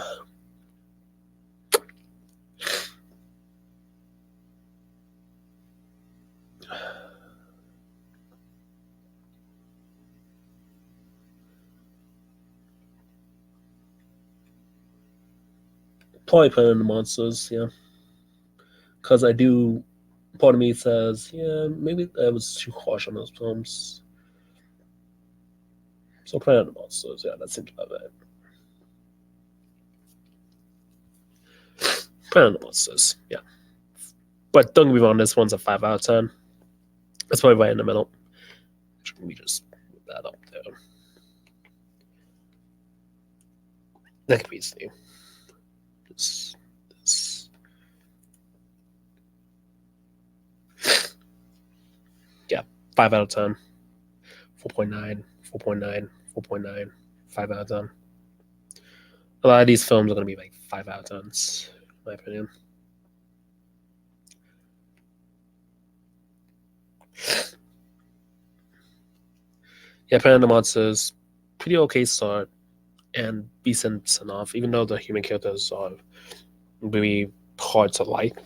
Probably put in the monsters, yeah. Because I do. Part of me says, yeah, maybe I was too harsh on those films. So put in the monsters, yeah, that seems about right. Put in the monsters, yeah. But don't get me wrong, this one's a 5 out of 10. It's probably right in the middle. Let me just move that up there. That could be easy. This. Yeah, 5 out of 10. 4.9, 4.9, 4.9, 5 out of 10. A lot of these films are going to be like 5 out of 10s, in my opinion. Yeah, Planet of the Monsters, pretty okay start and decent enough, even though the human characters are really hard to like.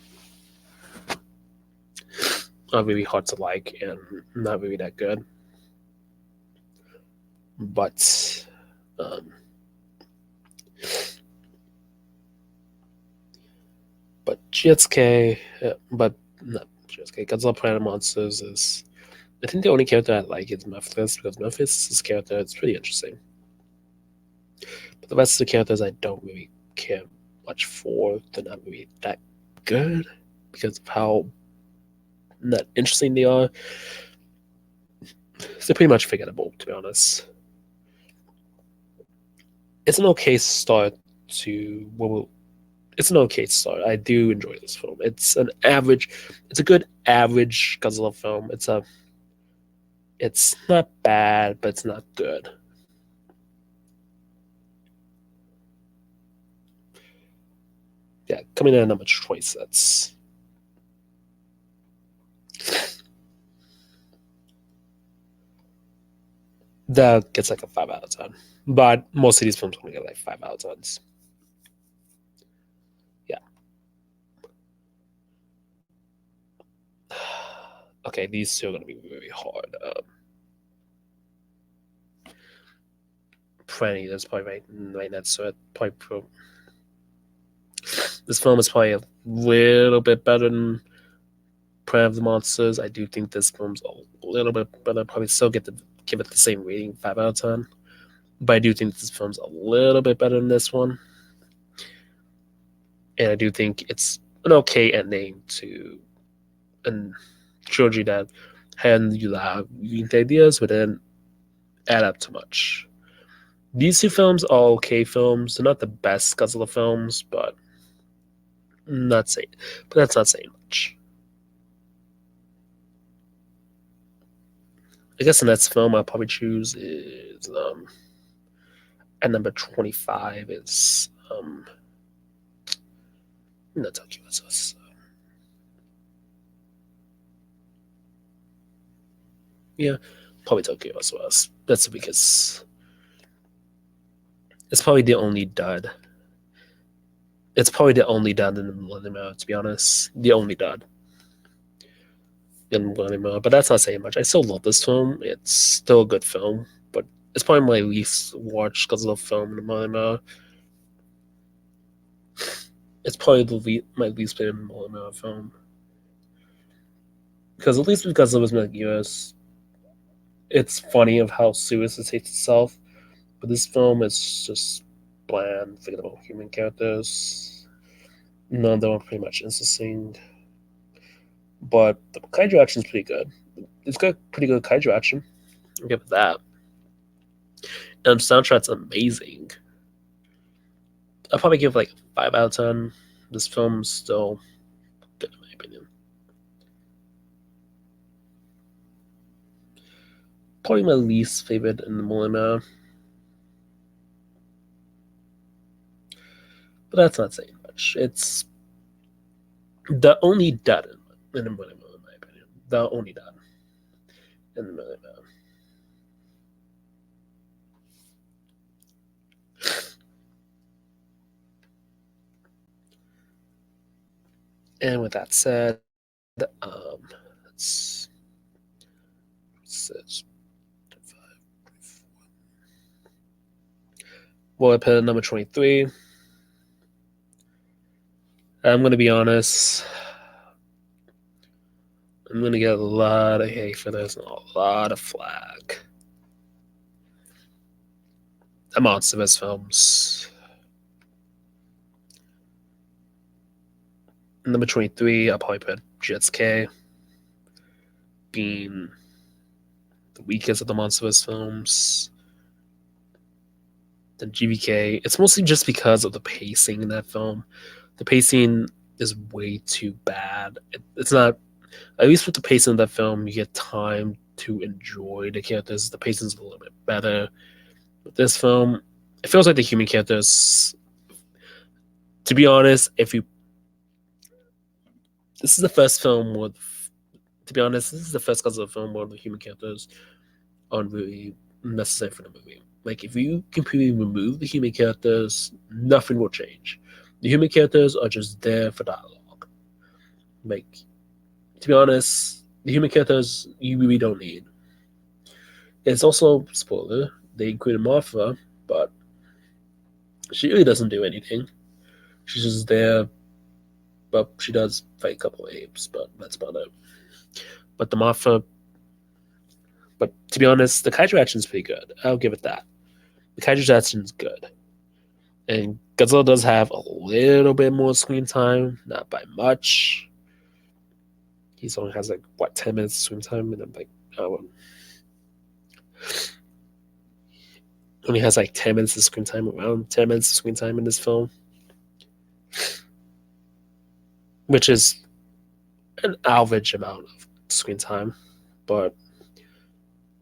Are really hard to like and not really that good. But um, GSK, but not GSK. Godzilla Planet of Monsters is. I think the only character I like is Memphis because Memphis' character is pretty interesting. But the rest of the characters I don't really care much for. They're not really that good because of how not interesting they are. So they're pretty much forgettable, to be honest. It's an okay start to well, it's an okay start. I do enjoy this film. It's a good average Godzilla film. It's not bad, but it's not good. Yeah, coming in at number 26. That gets like a 5 out of 10. But most of these films only get like 5 out of 10s. Yeah. Okay, these two are going to be really hard. Plenty, that's probably right next to it. Probably this film is probably a little bit better than Planet of the Monsters. I do think this film's a little bit better. Probably still get to give it the same rating, 5 out of 10. But I do think this film's a little bit better than this one. And I do think it's an okay ending to a trilogy that had a lot of unique ideas, but didn't add up too much. These two films are okay films. They're not the best Godzilla films, but not saying, but that's not saying much. I guess the next film I'll probably choose is at number 25 is no Tokyo SOS. Yeah, probably Tokyo SOS. That's because it's probably the only dud. It's probably the only dud in the Millennium Era, to be honest. The only dud in the Millennium Era. But that's not saying much. I still love this film. It's still a good film, but it's probably my least watched Godzilla film in the Millennium Era. It's probably my least favorite Millennium Era film. Because at least because it was Metal Gear's, it's funny of how serious it takes itself. But this film is just bland, forgettable human characters. None of them are pretty much interesting. But the kaiju action is pretty good. It's got pretty good kaiju action. I'll give it that. And soundtrack's amazing. I'll probably give like 5 out of 10. This film's still good in my opinion. Probably my least favorite in the Millennium. But that's not saying much. It's the only dud in the Millennium, in my opinion. The only dud in the Millennium. And with that said, let's well, I put at number 23. I'm gonna be honest. I'm gonna get a lot of hate for this and a lot of flag. The Monsterverse films. Number 23, I'll probably put GSK being the weakest of the Monsterverse films. Then GVK. It's mostly just because of the pacing in that film. The pacing is way too bad. It's not, at least with the pacing of that film, you get time to enjoy the characters. The pacing's a little bit better. With this film, it feels like the human characters. To be honest, if you this is the first film with, to be honest, this is the first Godzilla film where the human characters aren't really necessary for the movie. Like, if you completely remove the human characters, nothing will change. The human characters are just there for dialogue. Like, to be honest, the human characters you really don't need. It's also, spoiler, they included Martha, but she really doesn't do anything. She's just there, but she does fight a couple of apes, but that's about it. But the Martha, but to be honest, the kaiju action is pretty good. I'll give it that. The kaiju action is good. And Godzilla does have a little bit more screen time, not by much. He only has like what 10 minutes of screen time, and I'm like, oh, only has like 10 minutes of screen time, around 10 minutes of screen time in this film, which is an average amount of screen time. But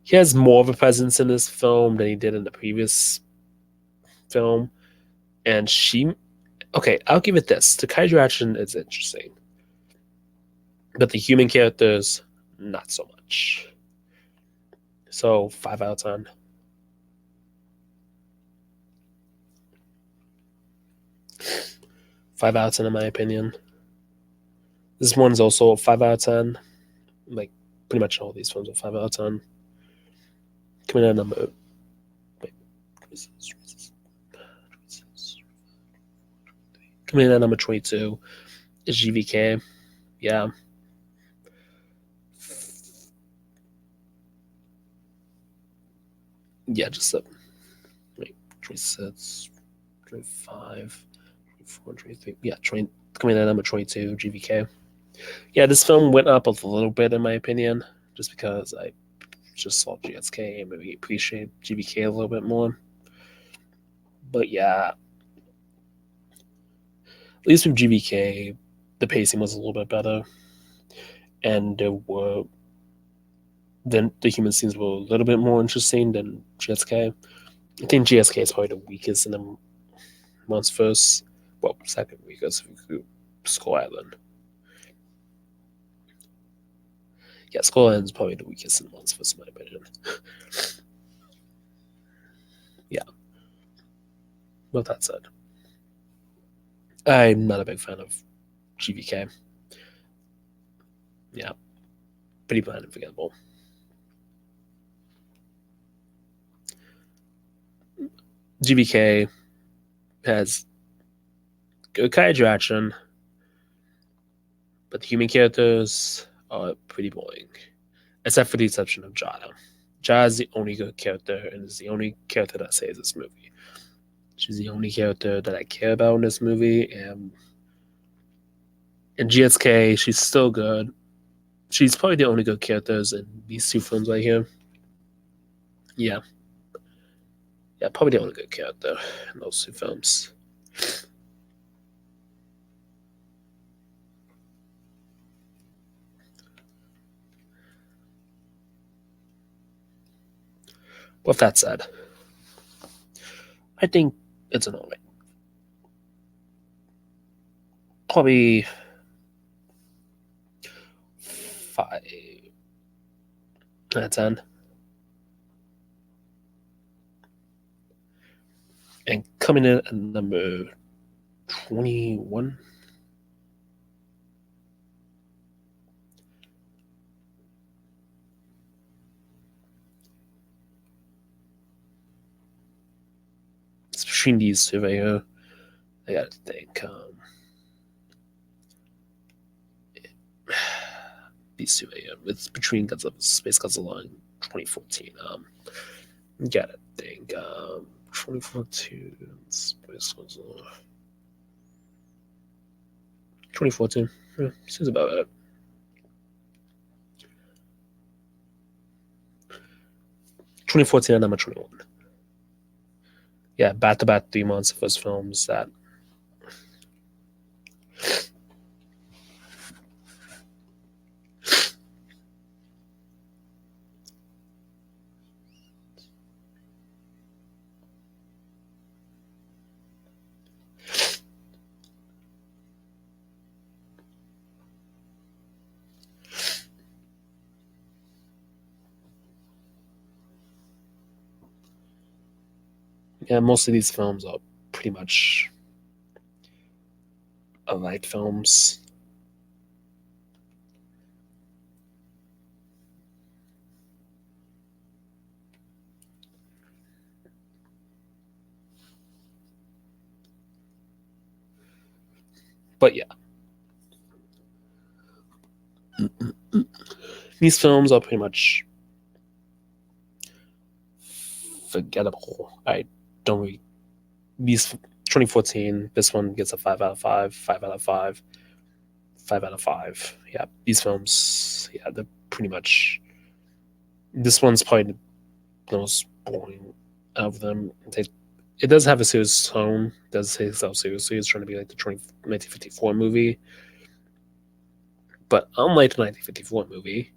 he has more of a presence in this film than he did in the previous film, and okay, I'll give it this: the kaiju action is interesting, but the human characters, not so much. So 5 out of 10. 5 out of 10 in my opinion. This one's also 5 out of 10. Like pretty much all these films are 5 out of 10. Coming in at number. Wait, coming in at number 22 is GVK. Yeah. Yeah, just a. Wait, 26, 25, 24, 23. Yeah, coming in at number 22, GVK. Yeah, this film went up a little bit in my opinion, just because I just saw GSK and maybe appreciate GVK a little bit more. But yeah, at least with GVK, the pacing was a little bit better, and the human scenes were a little bit more interesting than GSK. I think GSK is probably the weakest in the month's first, well, second weakest if you could Skull Island. Yeah, Skull Island is probably the weakest in the month's first, in my opinion. Yeah. With that said, I'm not a big fan of GVK. Yeah, pretty bland and forgettable. GVK has good kaiju action, but the human characters are pretty boring, except for the exception of Jada. Jada is the only good character, and is the only character that saves this movie. She's the only character that I care about in this movie, and in GSK, she's still good. She's probably the only good characters in these two films right here. Yeah. Yeah, probably the only good character in those two films. With that said, I think it's an alright. Probably 5 out of 10. And coming in at number 21. It's between these two right here. I gotta think. these two. It's between Godzilla, Space Godzilla and 2014. Gotta think. 2014 Space Godzilla. 2014. Yeah, seems about it. 2014 and number 21. Yeah, back to back 3 months of his films that. Yeah, most of these films are pretty much alike films. But yeah, these films are pretty much forgettable. I don't really. These 2014, this one gets a 5 out of 5, 5 out of 5, 5 out of 5. Yeah, these films, yeah, they're pretty much. This one's probably the most boring of them. It does have a serious tone. It does take itself seriously. It's trying to be like the 1954 movie. But unlike the 1954 movie,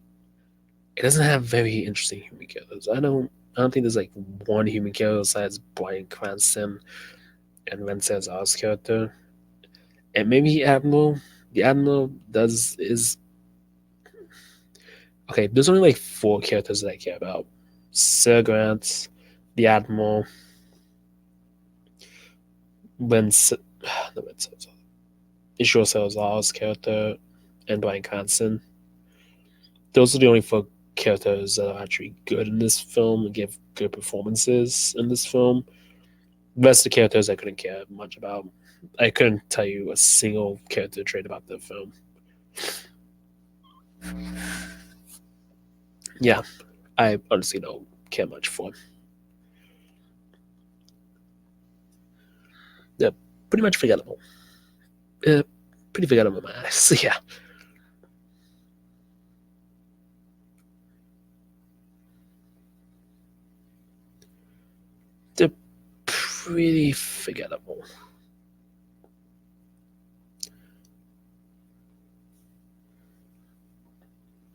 it doesn't have very interesting human characters. I don't think there's like one human character besides Bryan Cranston and Ren Cesar's character. And maybe Admiral. The Admiral does is okay. There's only like 4 characters that I care about: Sir Grant, the Admiral, Ren, no, Ren Cesar, Ishiro Salazar's character, and Bryan Cranston. Those are the only 4 characters that are actually good in this film and give good performances in this film. The rest of the characters I couldn't care much about. I couldn't tell you a single character trait about the film. Yeah, I honestly don't care much for. They're pretty much forgettable. Pretty forgettable in my eyes. Yeah. They're pretty forgettable.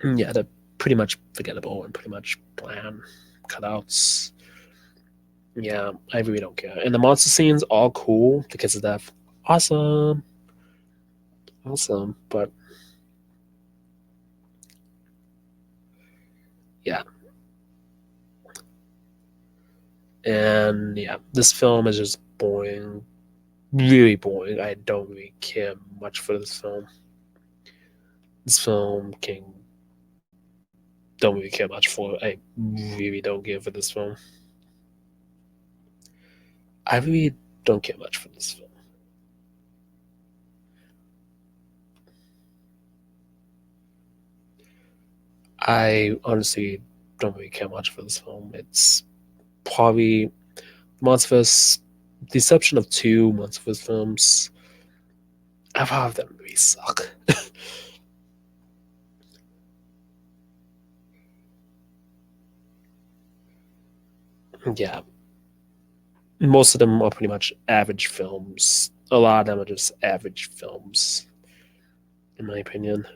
Yeah, they're pretty much forgettable and pretty much bland cutouts. Yeah, I really don't care. And the monster scenes all cool because of that. Awesome. Awesome. But yeah. And yeah, this film is just boring. Really boring. I don't really care much for this film. This film can don't really care much for. I really don't care for this film. I really don't care much for this film. I honestly don't really care much for this film. It's probably Monsterverse, the exception of 2 Monsterverse films. A lot of them really suck. Yeah, most of them are pretty much average films. A lot of them are just average films, in my opinion.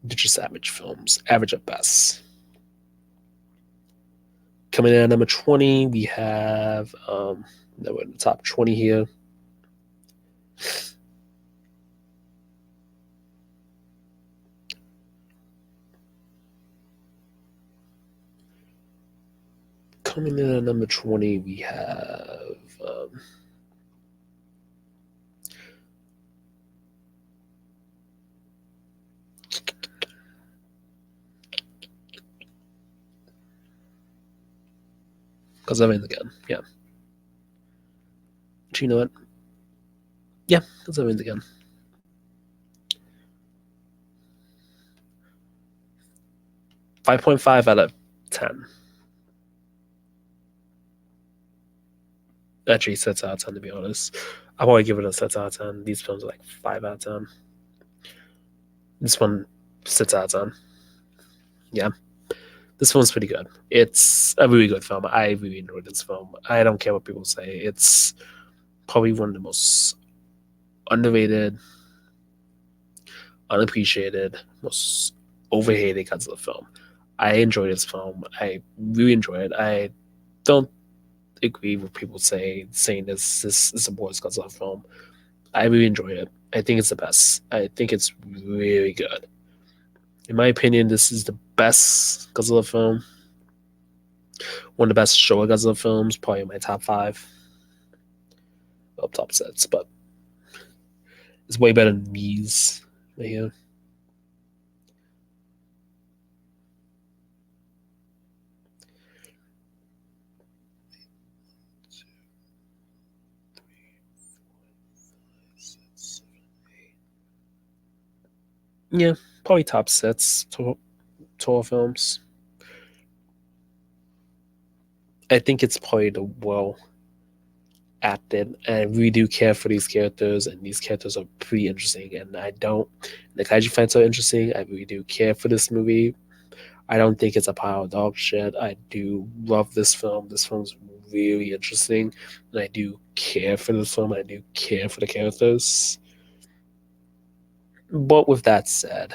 They're just average films, average at best. Coming in at number 20, we have we're in the top 20 here. Coming in at number 20, we have Godzilla Films again. Yeah. Do you know what? Yeah, Godzilla Films again. 5.5 out of 10. Actually, 6 out of 10 to be honest. I probably give it a 6 out of 10. These films are like 5 out of 10. This one, 6 out of 10. Yeah, this one's pretty good. It's a really good film. I really enjoyed this film. I don't care what people say. It's probably one of the most underrated, unappreciated, most overhated Godzilla film. I enjoy this film. I really enjoy it. I don't agree with people saying this is the worst Godzilla film. I really enjoy it. I think it's the best. I think it's really good. In my opinion, this is the best Godzilla film. One of the best Showa Godzilla films, probably in my top five. Well, top sets, but it's way better than these right here. Yeah, probably top sets tour films. I think it's probably the well acted, and I really do care for these characters, and these characters are pretty interesting. And I don't, the kaiju fights are interesting. I really do care for this movie. I don't think it's a pile of dog shit. I do love this film. This film's really interesting, and I do care for this film. I do care for the characters. But with that said,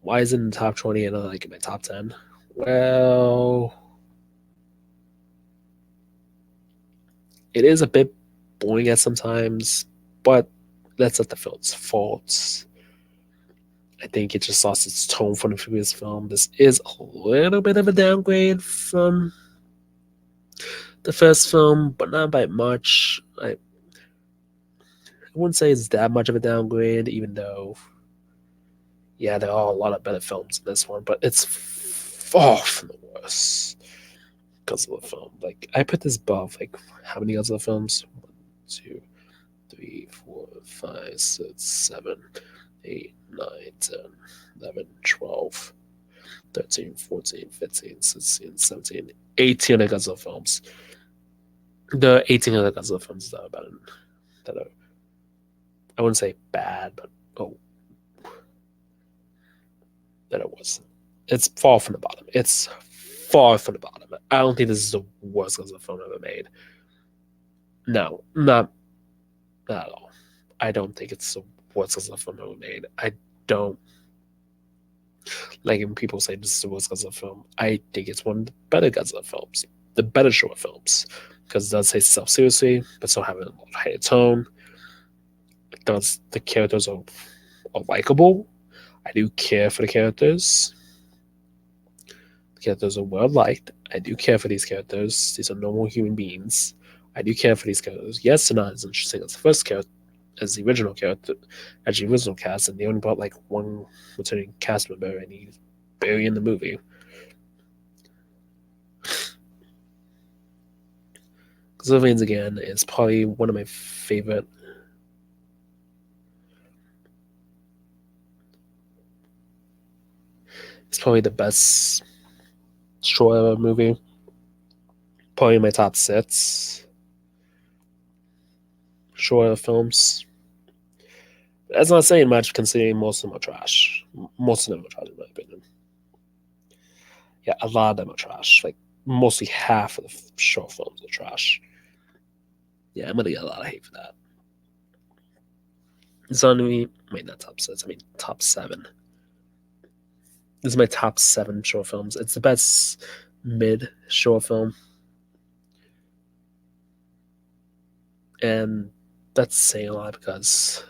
why is it in the top 20 and not like in my top 10? Well, it is a bit boring at sometimes, but that's not the film's fault. I think it just lost its tone from the previous film. This is a little bit of a downgrade from the first film, but not by much. I wouldn't say it's that much of a downgrade, even though, yeah, there are a lot of better films in this one, but it's far from the worst Godzilla film. Like, I put this above, like, how many Godzilla films? 1, 2, 3, 4, 5, 6, 7, 8, 9, 10, 11, 12, 13, 14, 15, 16, 17, 18 other Godzilla films. The 18 other Godzilla films that are better, that are, I wouldn't say bad, but oh, that it was. It's far from the bottom. It's far from the bottom. I don't think this is the worst Godzilla film ever made. No, not at all. I don't think it's the worst Godzilla film ever made. I don't like when people say this is the worst Godzilla film. I think it's one of the better Godzilla films, the better short films, because it does take itself seriously, but still have a higher tone. It does the characters are likable. I do care for the characters. The characters are well liked. I do care for these characters. These are normal human beings. I do care for these characters. Yes, they're not as interesting as the first character, as the original character, as the original cast, and they only brought like one returning cast member, and he's barely in the movie. Godzilla again is probably one of my favorite. It's probably the best Showa movie. Probably in my top six Showa films. That's not saying much considering most of them are trash. Most of them are trash, in my opinion. Yeah, a lot of them are trash. Like, mostly half of the Showa films are trash. Yeah, I'm gonna get a lot of hate for that. It's on me. Wait, not top six. I mean, top seven. This is my top 7 Showa films. It's the best mid Showa film. And that's saying a lot because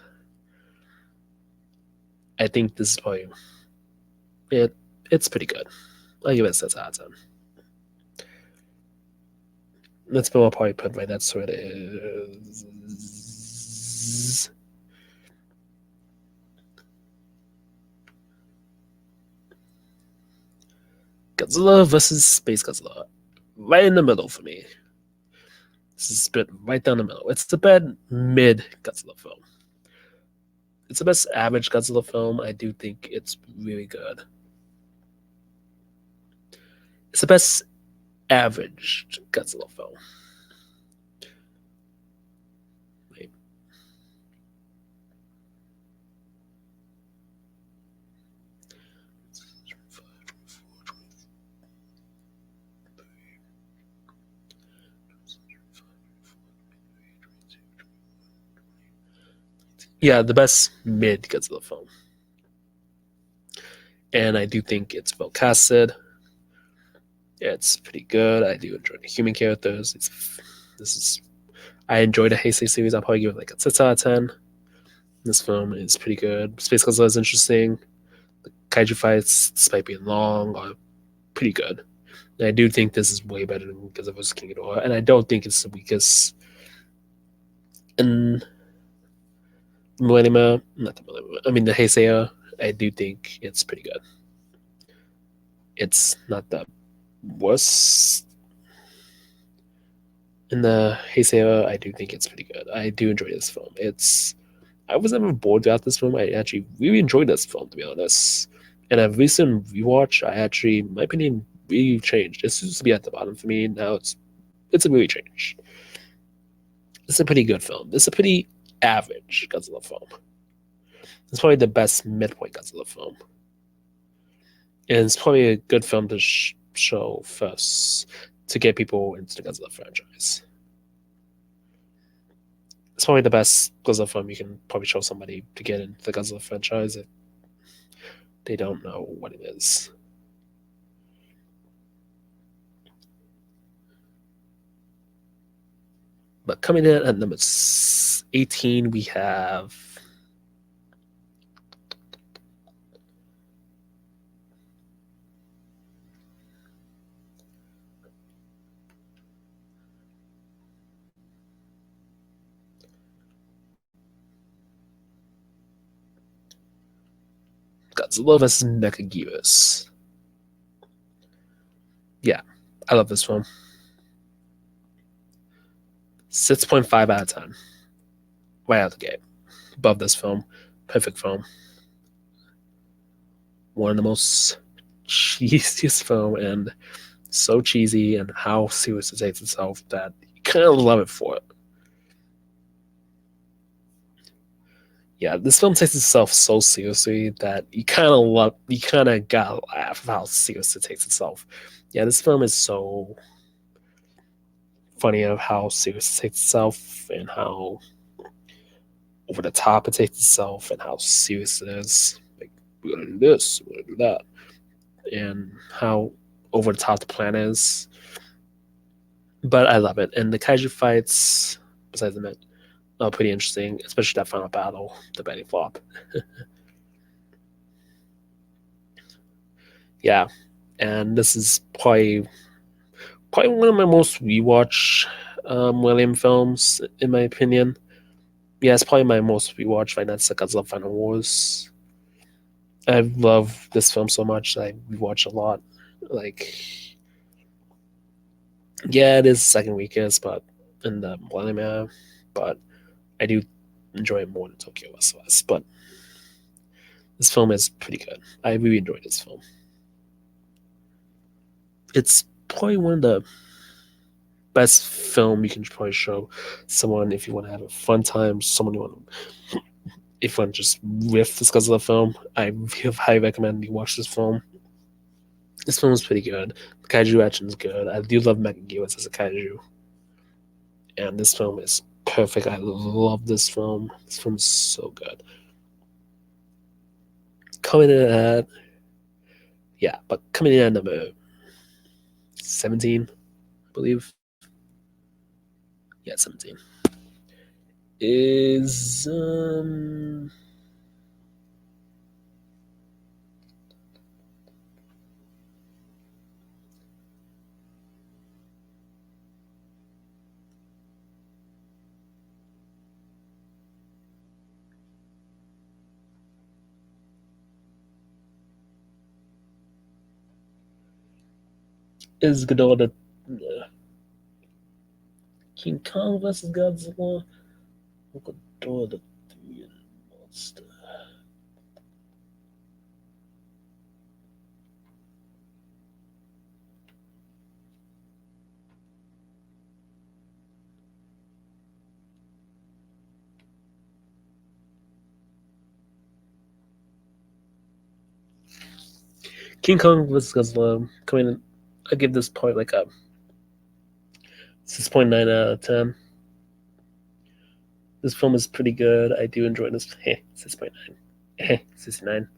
I think this is probably it's pretty good. I'll give it a 6 out of 10. Let's probably put my next one is Godzilla versus Space Godzilla. Right in the middle for me. This is split right down the middle. It's the bad mid Godzilla film. It's the best average Godzilla film. I do think it's really good. It's the best average Godzilla film. Like, yeah, the best mid Godzilla film. And I do think it's well casted. It's pretty good. I do enjoy the human characters. This is I enjoy the Heisei series. I'll probably give it like a 6 out of 10. This film is pretty good. Space Godzilla is interesting. The kaiju fights, despite being long, are pretty good. And I do think this is way better than Godzilla vs. King Ghidorah, and I don't think it's the weakest in Millennium. Not the Millennium. I mean the Heisei. I do think it's pretty good. It's not the worst in the Heisei. I do think it's pretty good. I do enjoy this film. I was never bored throughout this film. I actually really enjoyed this film, to be honest. And a recent rewatch, my opinion really changed. It used to be at the bottom for me. Now it's a really changed. It's a pretty good film. It's a pretty average Godzilla film. It's probably the best midpoint Godzilla film. And it's probably a good film to show first to get people into the Godzilla franchise. It's probably the best Godzilla film you can probably show somebody to get into the Godzilla franchise if they don't know what it is. But coming in at number 18, we have Godzilla vs. Mechagodzilla. Yeah, I love this film. 6.5 out of 10. Right out the gate. Above this film. Perfect film. One of the most cheesiest film, and so cheesy, and how serious it takes itself that you kind of love it for it. Yeah, this film takes itself so seriously that you kind of gotta laugh at how serious it takes itself. Yeah, this film is so funny of how serious it takes itself and how over the top it takes itself and how serious it is. Like, we're gonna do this, we're gonna do that, and how over the top the plan is. But I love it, and the kaiju fights, besides the men, are pretty interesting, especially that final battle, the belly flop. Yeah, and this is probably one of my most rewatch William films, in my opinion. Yeah, it's probably my most rewatched right now. It's the Godzilla Final Wars. I love this film so much. I rewatch a lot. Like, yeah, it is the second weakest, but in the Millennium Era, but I do enjoy it more than Tokyo SOS. But this film is pretty good. I really enjoyed this film. It's probably one of the best film you can probably show someone if you want to have a fun time. Someone you want to, if you want to just riff this Godzilla film. I highly recommend you watch this film. This film is pretty good. The kaiju action is good. I do love Mechagodzilla as a kaiju, and this film is perfect. I love this film. This film is so good. Coming in at coming in at number 17, I believe. Yeah, 17 is Godzilla King Kong versus Godzilla. Godzilla the Three Monster. King Kong vs. Godzilla coming in. I give this point like a 6.9 out of 10. This film is pretty good. I do enjoy this. 6.9. 69.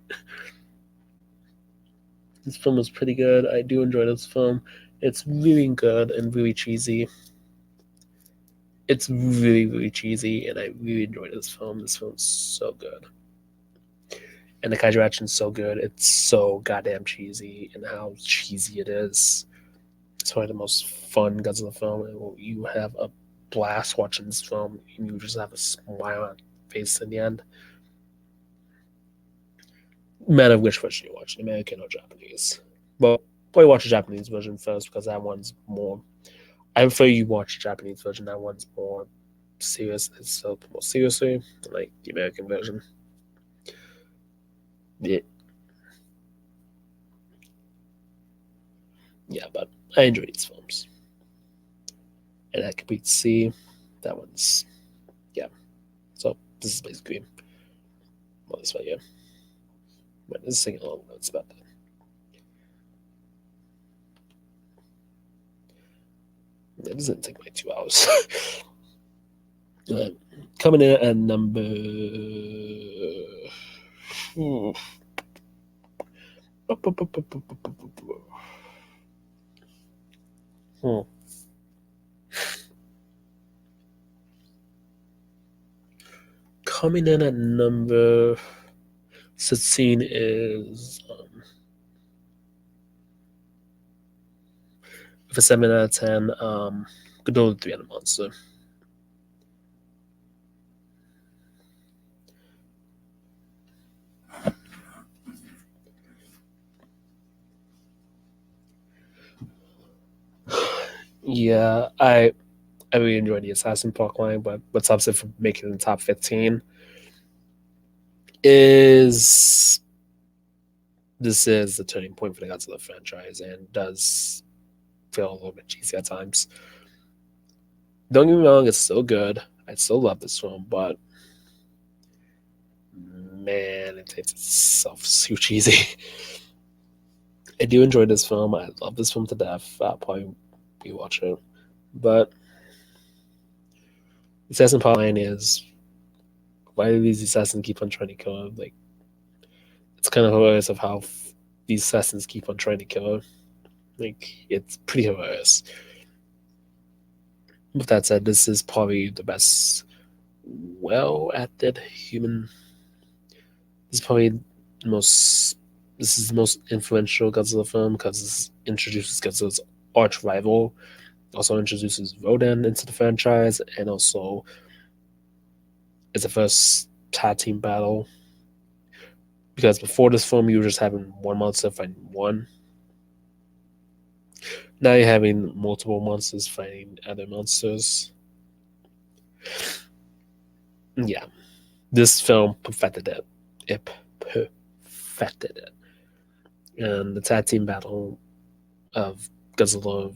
This film is pretty good. I do enjoy this film. It's really good and really cheesy. It's really, really cheesy, and I really enjoy this film. This film's so good. And the kaiju action is so good. It's so goddamn cheesy, and how cheesy it is. It's probably the most fun Godzilla film. You have a blast watching this film, and you just have a smile on your face in the end. No matter which version you watch, American or Japanese. Well, probably watch the Japanese version first because that one's more. I prefer you watch the Japanese version. That one's more serious. It's so more seriously like the American version. Yeah, yeah, but I enjoy these films. And that complete C. That one's yeah. So this is basically well, this way, yeah. But this is singing along notes about that. It doesn't take like 2 hours. Coming in at number. Hmm. Coming in at number 16 is with a 7 out of 10. Godzilla 300 Monster. Yeah, I really enjoyed the Assassin Park line, but what's upset for making the top 15 is this is the turning point for the Godzilla franchise and does feel a little bit cheesy at times. Don't get me wrong, it's still good. I still love this film, but man, it takes itself so cheesy. I do enjoy this film. I love this film to death. I'll probably rewatch it. But Assassin Line is why do these assassins keep on trying to kill him? Like it's kind of hilarious of how these assassins keep on trying to kill him. Like it's pretty hilarious. With that said, this is probably the best well acted human. This is probably the most. This is the most influential Godzilla film because this introduces Godzilla's arch rival, also introduces Rodan into the franchise, and also it's the first tag team battle. Because before this film, you were just having one monster fighting one. Now you're having multiple monsters fighting other monsters. Yeah, this film perfected it. It perfected it. And the tag team battle of Godzilla,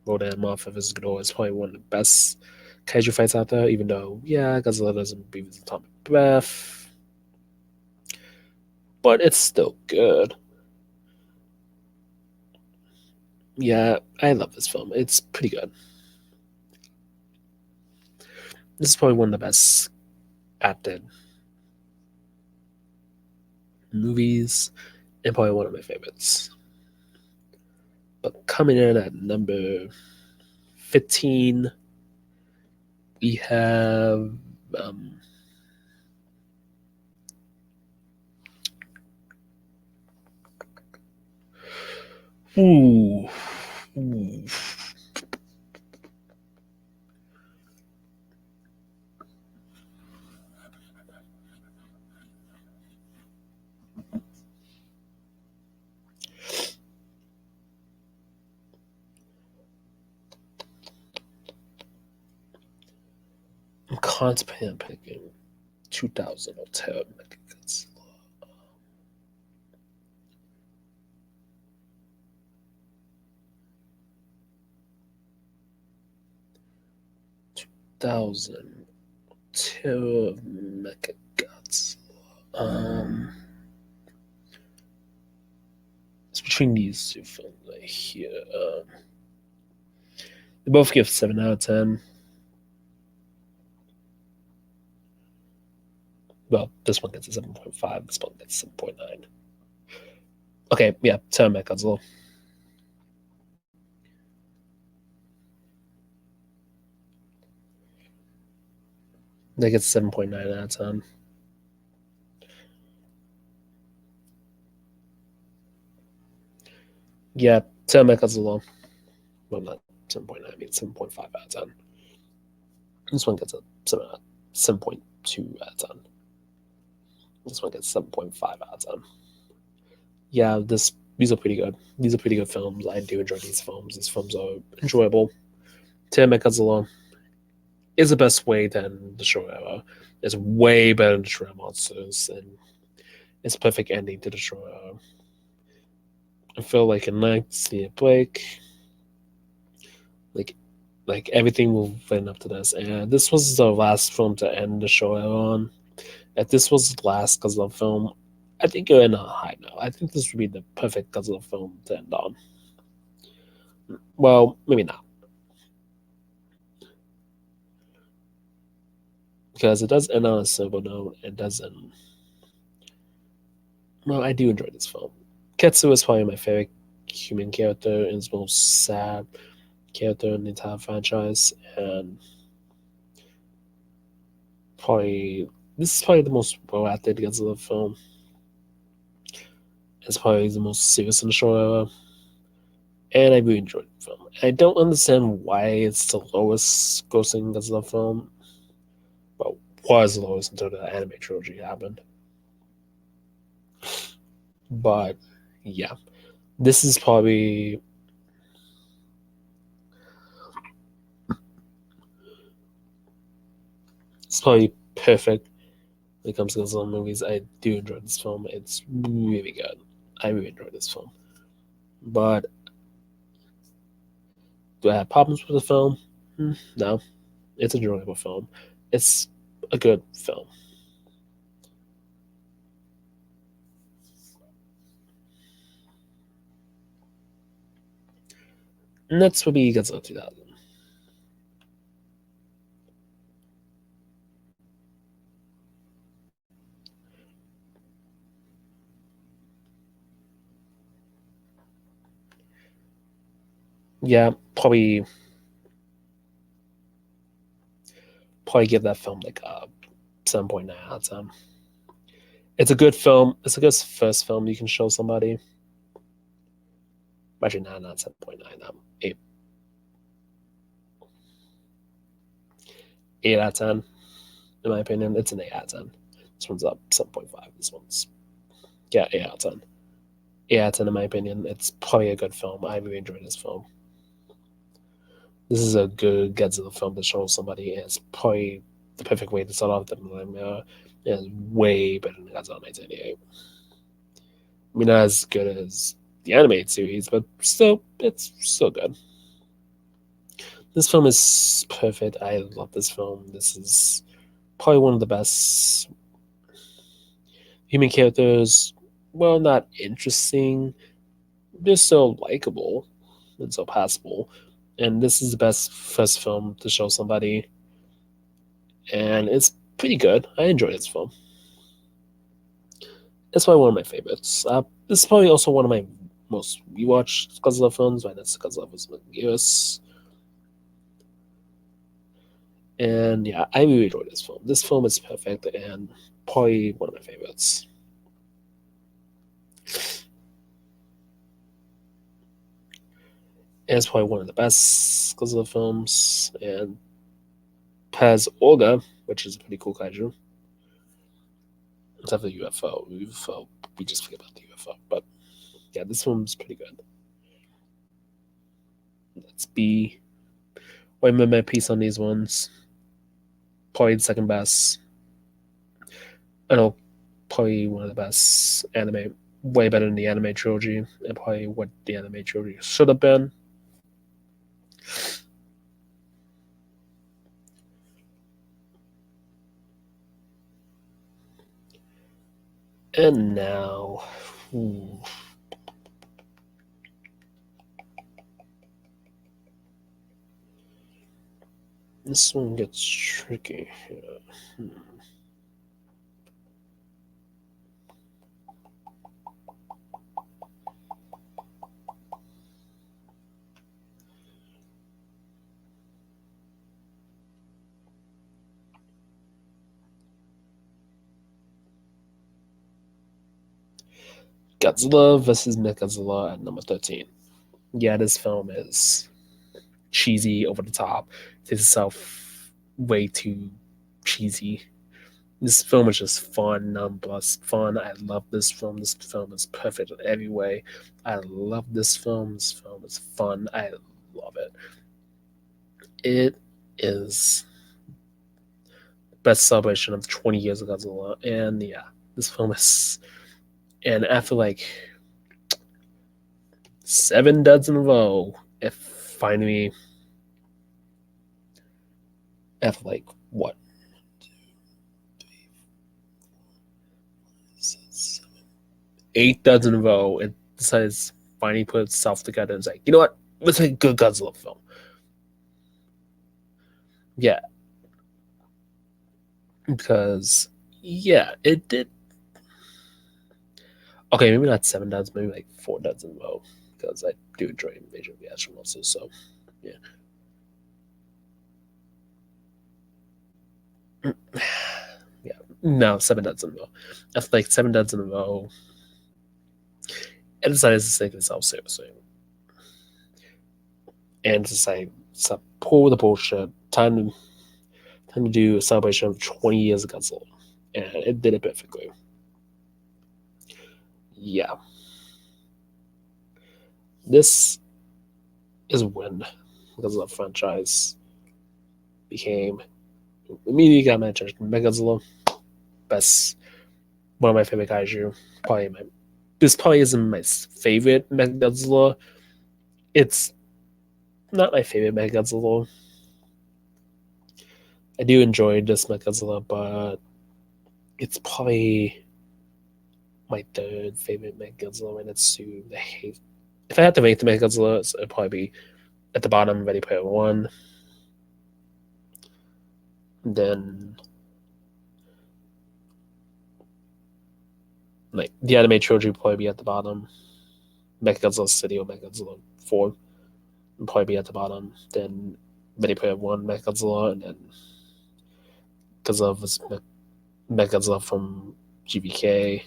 Rodan, Mothra vs. Ghidorah is probably one of the best kaiju fights out there. Even though, yeah, Godzilla doesn't breathe his atomic breath, but it's still good. Yeah, I love this film. It's pretty good. This is probably one of the best acted movies and probably one of my favorites. But coming in at number 15, we have ooh, ooh. I'm contemplating picking 2010 Mechagodzilla. 2002 Mechagodzilla. between these two films right here, they both give 7 out of 10. Well, this one gets a 7.5. This one gets 7.9. Okay, yeah, turn back Godzilla. That gets 7.9 out of 10. Yeah, turn back Godzilla. Well, not 7.9, I mean 7.5 out of 10. This one gets a 7.2 out of 10. This one gets 7.5 out of 10. Yeah, these are pretty good. These are pretty good films. I do enjoy these films. These films are enjoyable. Turn back Godzilla is the best way than the show ever. It's way better than Destroy Monsters, and it's a perfect ending to the show ever. I feel like a nice break. Like everything will end up to this. And this was the last film to end the show on. If this was the last Godzilla film, I think you're in a high note. I think this would be the perfect Godzilla film to end on. Well, maybe not. Because it does end on a silver note. It doesn't. Well, I do enjoy this film. Ketsu is probably my favorite human character and his most sad character in the entire franchise. And probably this is probably the most well acted Godzilla film. It's probably the most serious in the show ever. And I really enjoyed the film. I don't understand why it's the lowest grossing Godzilla film. Well, was the lowest until the anime trilogy happened. But yeah, this is probably perfect when it comes to Godzilla movies. I do enjoy this film. It's really good. I really enjoy this film. But do I have problems with the film? No. It's an enjoyable film. It's a good film. Next will be Godzilla 2000. Yeah, probably give that film like a 7.9 out of 10. It's a good film. It's a good first film you can show somebody. Actually, not 7.9. 8 out of 10, in my opinion. It's an 8 out of 10. This one's up 7.5. This one's, yeah, 8 out of 10. 8 out of 10, in my opinion. It's probably a good film. I really enjoyed this film. This is a good Godzilla film to show somebody, and it's probably the perfect way to start off the Millennium Era. It's way better than Godzilla 1988. I mean, not as good as the animated series, but still, it's still good. This film is perfect. I love this film. This is probably one of the best human characters. Well, not interesting. They're so likable and so passable. And this is the best first film to show somebody. And it's pretty good. I enjoy this film. It's probably one of my favorites. This is probably also one of my most rewatched Godzilla films. Right, that's Godzilla was years. And yeah, I really enjoyed this film. This film is perfect and probably one of my favorites. And it's probably one of the best Godzilla films. And has Olga, which is a pretty cool kaiju. Except for the UFO. We just forget about the UFO. But yeah, this film's pretty good. Let's be. Wait, my piece on these ones. Probably the second best. I know, probably one of the best anime. Way better than the anime trilogy, and probably what the anime trilogy should have been. And now, This one gets tricky. Godzilla vs. Mechagodzilla at number 13. Yeah, this film is cheesy, over the top. Takes itself way too cheesy. This film is just fun, nonplussed fun. I love this film. This film is perfect in every way. I love this film. This film is fun. I love it. It is the best celebration of 20 years of Godzilla. And yeah, this film is. And after like 7 duds in a row, it finally. After like what? 8 duds in a row, it decides finally put itself together and it's like, you know what? Let's make a good Godzilla film. Yeah. Because, yeah, it did. Okay, maybe not 7 duds, maybe like 4 duds in a row. Because I do enjoy Invasion of the Astronauts, so yeah. Yeah. No, 7 duds in a row. After like 7 duds in a row, it decided to take itself seriously. And decided to pull the bullshit. Time to do a celebration of 20 years of Godzilla. And it did it perfectly. Yeah. This is when Godzilla franchise became immediately got my attention. Mechagodzilla, best, one of my favorite kaiju. Probably my this probably isn't my favorite Mechagodzilla. It's not my favorite Mechagodzilla. I do enjoy this Mechagodzilla, but it's probably my third favorite Mechagodzilla when it's to the hate. If I had to rate the Mechagodzilla, it'd probably be at the bottom, Ready Player One. Then like the anime trilogy would probably be at the bottom. Mechagodzilla City or Mechagodzilla 4 would probably be at the bottom. Then Ready Player One, Mechagodzilla, and then Godzilla was Mechagodzilla from GBK.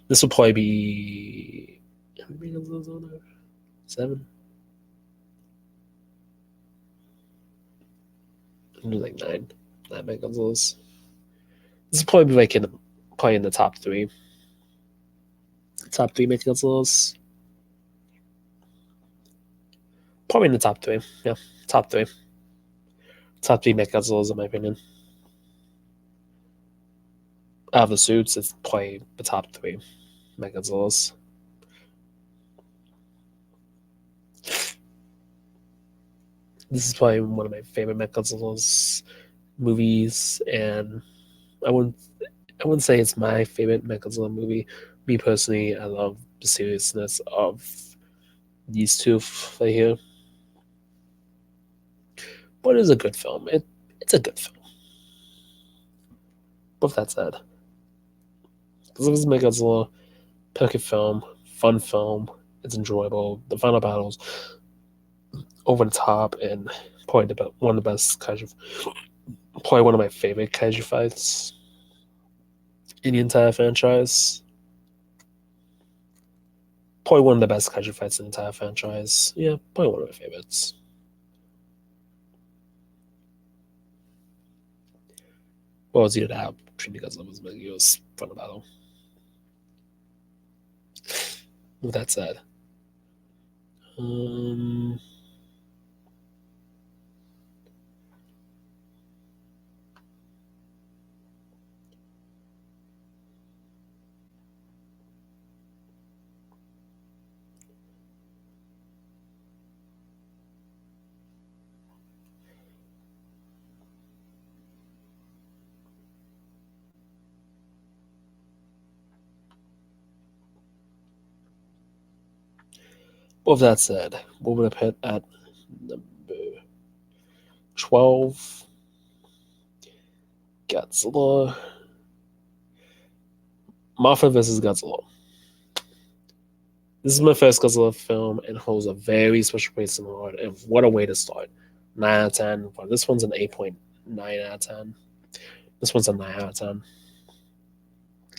This will probably be how many Mechagodzillas on there? 7? Like 9. 9 Mechagodzillas. This will probably be like probably in the top 3. Top 3 Mechagodzillas. Probably in the top 3. Yeah, top 3. Top 3 Mechagodzillas in my opinion. Out of the suits, it's probably the top 3 Mechagodzillas. This is probably one of my favorite Mechagodzillas movies, and I wouldn't I wouldn't say it's my favorite Mechagodzilla movie. Me personally, I love the seriousness of these two right here. But it is a good film. It's a good film. With that said, this is Mechagodzilla, perfect film, fun film. It's enjoyable. The final battles over the top and probably one of the best kaiju, probably one of my favorite kaiju fights in the entire franchise. Probably one of the best kaiju fights in the entire franchise. Yeah, probably one of my favorites. What was either that between Godzilla was Mega's final battle. With that said, um, With that said, what would I put at number 12? Godzilla. Mothra vs. Godzilla. This is my first Godzilla film and holds a very special place in my heart. And what a way to start! 9 out of 10. Well, this one's an 8.9 out of 10. This one's a 9 out of 10.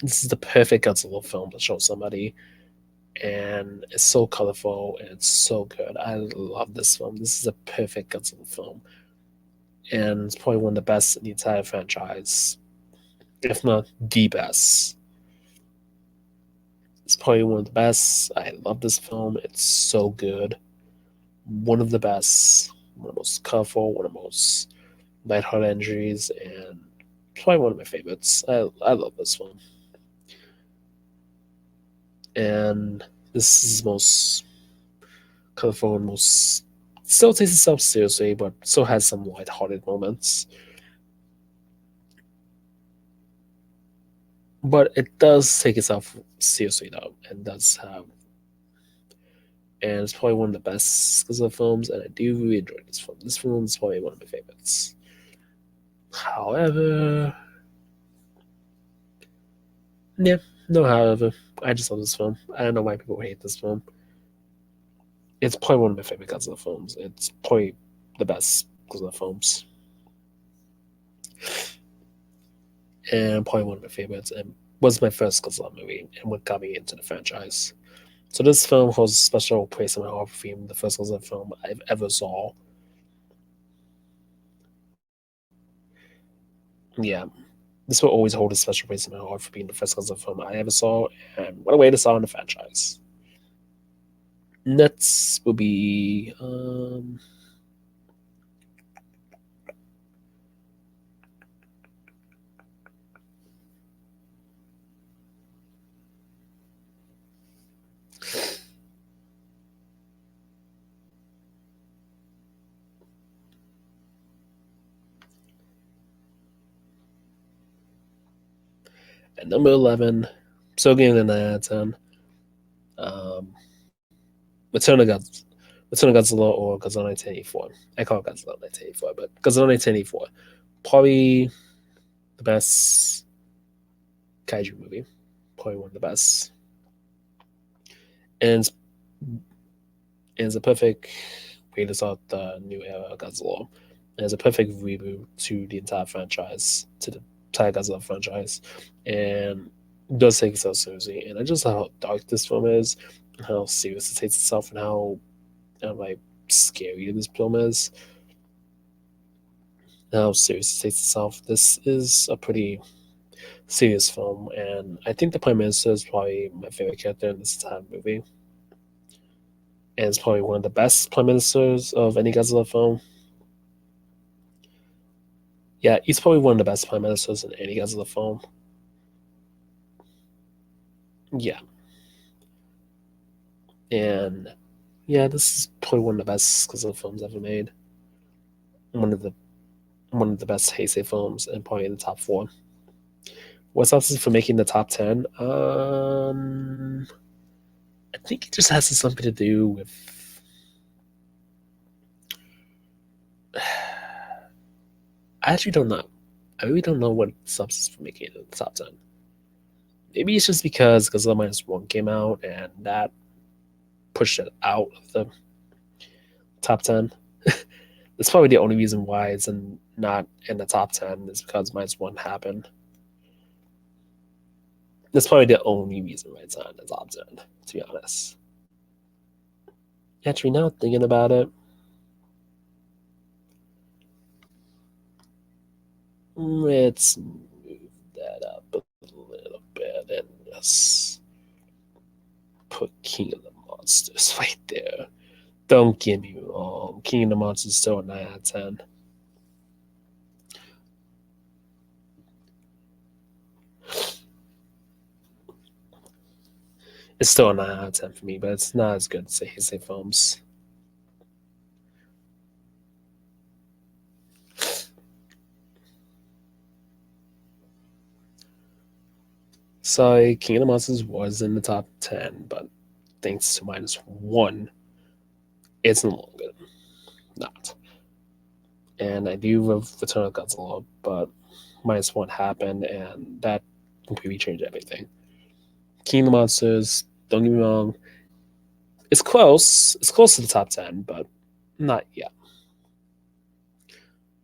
This is the perfect Godzilla film to show somebody. And it's so colorful and it's so good. I love this film. This is a perfect Godzilla film. And it's probably one of the best in the entire franchise, if not the best. It's probably one of the best. I love this film. It's so good. One of the best, one of the most colorful, one of the most lighthearted entries, and probably one of my favorites. I love this film. And this is the most colorful and most still takes itself seriously, but still has some lighthearted moments. But it does take itself seriously though, and does have, and it's probably one of the best Godzilla films, and I do really enjoy this film. This film is probably one of my favorites. However, yeah, no, however, I just love this film. I don't know why people hate this film. It's probably one of my favorite Godzilla films. It's probably the best Godzilla films, and probably one of my favorites, and was my first Godzilla movie, and what got me into the franchise. So this film holds a special place in my heart for being the first Godzilla film I've ever saw. Yeah, this will always hold a special place in my heart for being the first Godzilla film I ever saw, and what a way to start in the franchise. Next will be at number 11. So getting a 9 out of 10. Um, Return of Godzilla. Return of Godzilla or Godzilla 1984. I call it Godzilla 1984, but Godzilla 1984. Probably the best kaiju movie. Probably one of the best. And it's a perfect way to start the new era of Godzilla. And it's a perfect reboot to the entire franchise, to the entire Godzilla franchise. And it does take itself seriously. And I just love how dark this film is, how serious it takes itself, and how like scary this film is, and how serious it takes itself. This is a pretty serious film, and I think the Prime Minister is probably my favorite character in this entire movie. And it's probably one of the best Prime Ministers of any Godzilla film. Yeah, he's probably one of the best Prime Ministers in any Godzilla film. Yeah. And yeah, this is probably one of the best Godzilla films ever made. One of the one of the best Heisei films, and probably in the top four. What's else for making the top 10? I think it just has something to do with. I actually don't know. I really don't know what substance for making it in the top 10. Maybe it's just because Godzilla Minus One came out and that pushed it out of the top 10. That's probably the only reason why it's not in the top 10 is because Minus One happened. That's probably the only reason why it's not in the top 10, to be honest. Actually, now thinking about it, let's move that up a little bit and just put King of the Monsters right there. Don't get me wrong, King of the Monsters is still a 9 out of 10. It's still a 9 out of 10 for me, but it's not as good as the Heisei films. Sorry, King of the Monsters was in the top 10, but thanks to Minus One, It's no longer not. And I do love Return of Godzilla, but -1 happened, and that completely changed everything. King of the Monsters, don't get me wrong, it's close. It's close to the top 10, but not yet.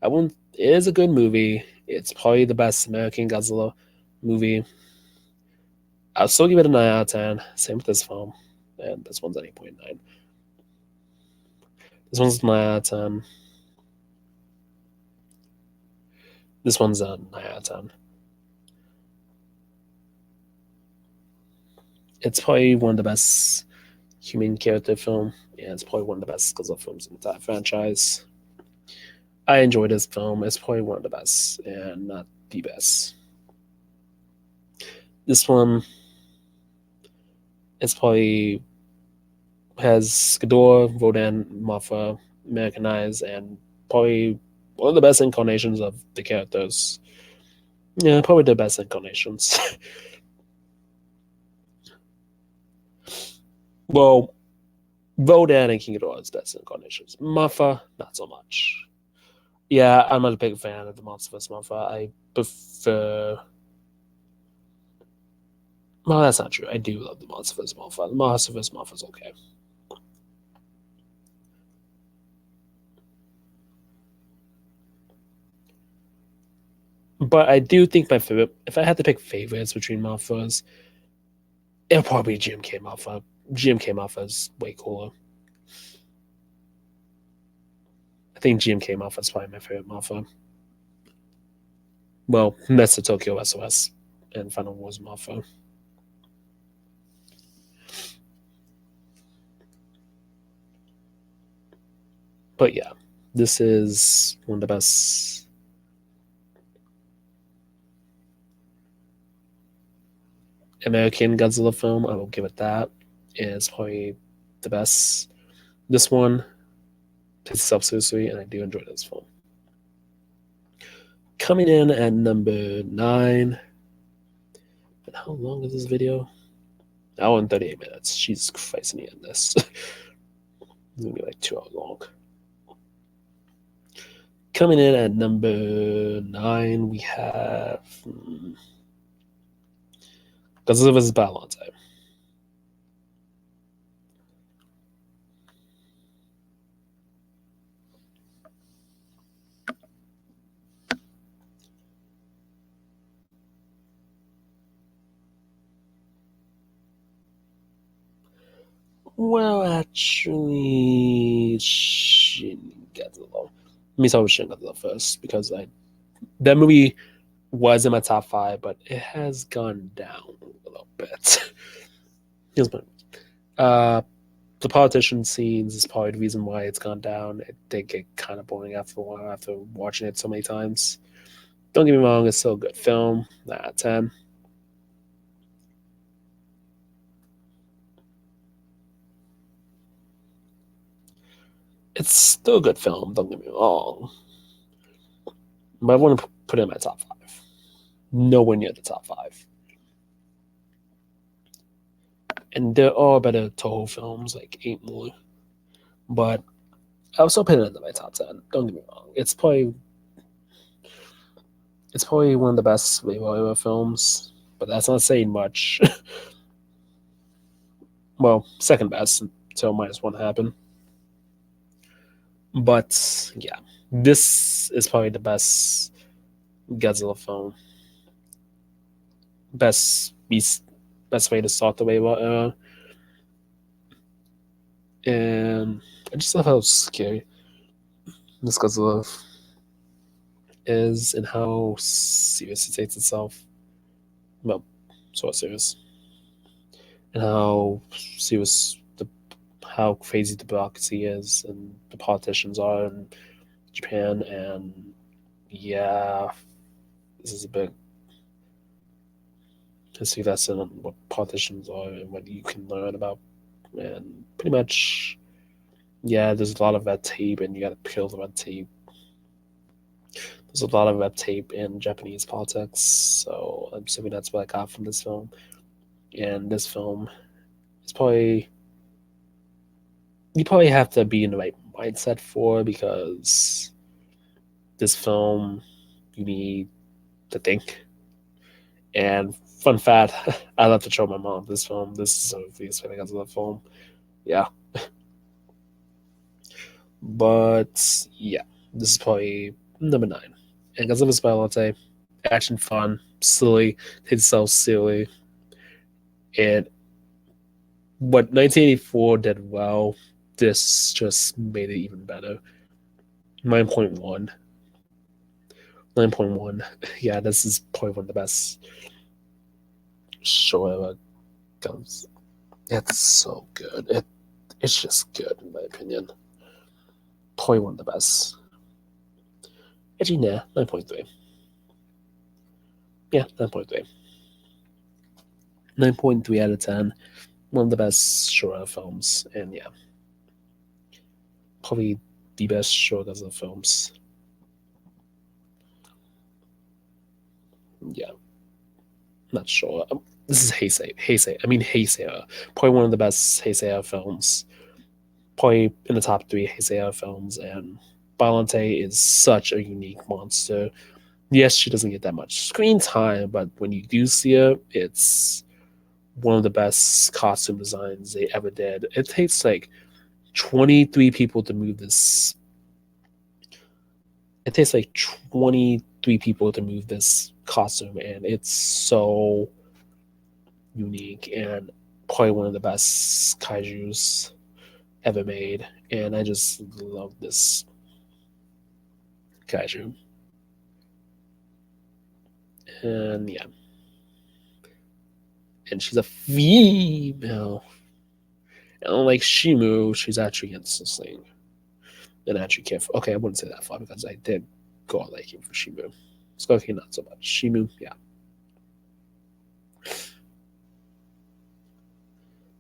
I wouldn't. It is a good movie. It's probably the best American Godzilla movie. I'll still give it a 9 out of 10. Same with this film. And this one's an 8.9. This one's 9 out of 10. This one's a 9 out of 10. It's probably one of the best human character film. Yeah, it's probably one of the best Godzilla films in that franchise. I enjoyed this film. It's probably one of the best, and not the best. This one is probably has Ghidorah, Rodan, Mothra, Americanized, and probably one of the best incarnations of the characters. Yeah, probably the best incarnations. Well, Rodan and King Ghidorah's best incarnations. Mothra, not so much. Yeah, I'm not a big fan of the Monster vs. Mothra. I prefer. Well, that's not true. I do love the Monster vs. Mothra. The Monster vs. Mothra's okay. But I do think my favorite, if I had to pick favorites between Mothras, it'll probably be GMK Mothra. GMK Mothra is way cooler. I think GMK Mothra is probably my favorite Mothra. Well, that's the Tokyo SOS and Final Wars Mothra. But yeah, this is one of the best American Godzilla film. I will give it that. It's probably the best. This one takes itself seriously, and I do enjoy this film. Coming in at number 9. And how long is this video? Hour and 38 minutes. Jesus Christ, I need to end this. It's gonna be like 2 hours long. Coming in at number 9, we have Godzilla vs. Biollante. Well, actually, Shin Godzilla. Let me start with Shin Godzilla first, because that movie was in my top 5, but it has gone down a little bit. Here's my the politician scenes is probably the reason why it's gone down. It did get kind of boring after a while after watching it so many times. Don't get me wrong, it's still a good film. 9 out of 10. It's still a good film, don't get me wrong. But I wouldn't put it in my top 5. Nowhere near the top 5. And there are better Toho films, like 8 more. But I was still putting it into my top 10. Don't get me wrong. It's probably one of the best Reiwa films, but that's not saying much. Well, second best until -1 happened. But yeah, this is probably the best Godzilla film. Best way to start the Reiwa era. And I just love how scary this Godzilla is and how serious it takes itself. Well, sort of serious. And how serious how crazy the bureaucracy is and the politicians are in Japan. And yeah, this is a big history lesson on what politicians are and what you can learn about. And pretty much, yeah, there's a lot of red tape, and you got to peel the red tape. There's a lot of red tape in Japanese politics, so I'm assuming that's what I got from this film. And this film is probably you probably have to be in the right mindset for, because this film, you need to think. And fun fact, I love to show my mom this film. This is the exciting Godzilla film. Yeah, but yeah, this is probably number 9. And Godzilla Spelunce, action, fun, silly, takes itself silly, and what 1984 did well, this just made it even better. 9.1. 9.1. Yeah, this is probably one of the best show ever comes. It's so good. It's just good in my opinion. Probably one of the best. Actually, nah, 9.3. Yeah, 9.3. 9.3 out of 10. One of the best Showa films, and yeah, probably the best Showa films. Yeah, not sure. This is Heisei. Heisei. I mean Heisei. Probably one of the best Heisei films. Probably in the top 3 Heisei films, and Balante is such a unique monster. Yes, she doesn't get that much screen time, but when you do see her, it's one of the best costume designs they ever did. It takes like 23 people to move this. It takes like 23 people to move this costume, and it's so unique and probably one of the best kaijus ever made. And I just love this kaiju. And yeah, and she's a female. And unlike Shimu, she's actually interesting and actually careful. Okay, I wouldn't say that far because I did go out liking for Shimu. Skoki, not so much. Shimu, yeah.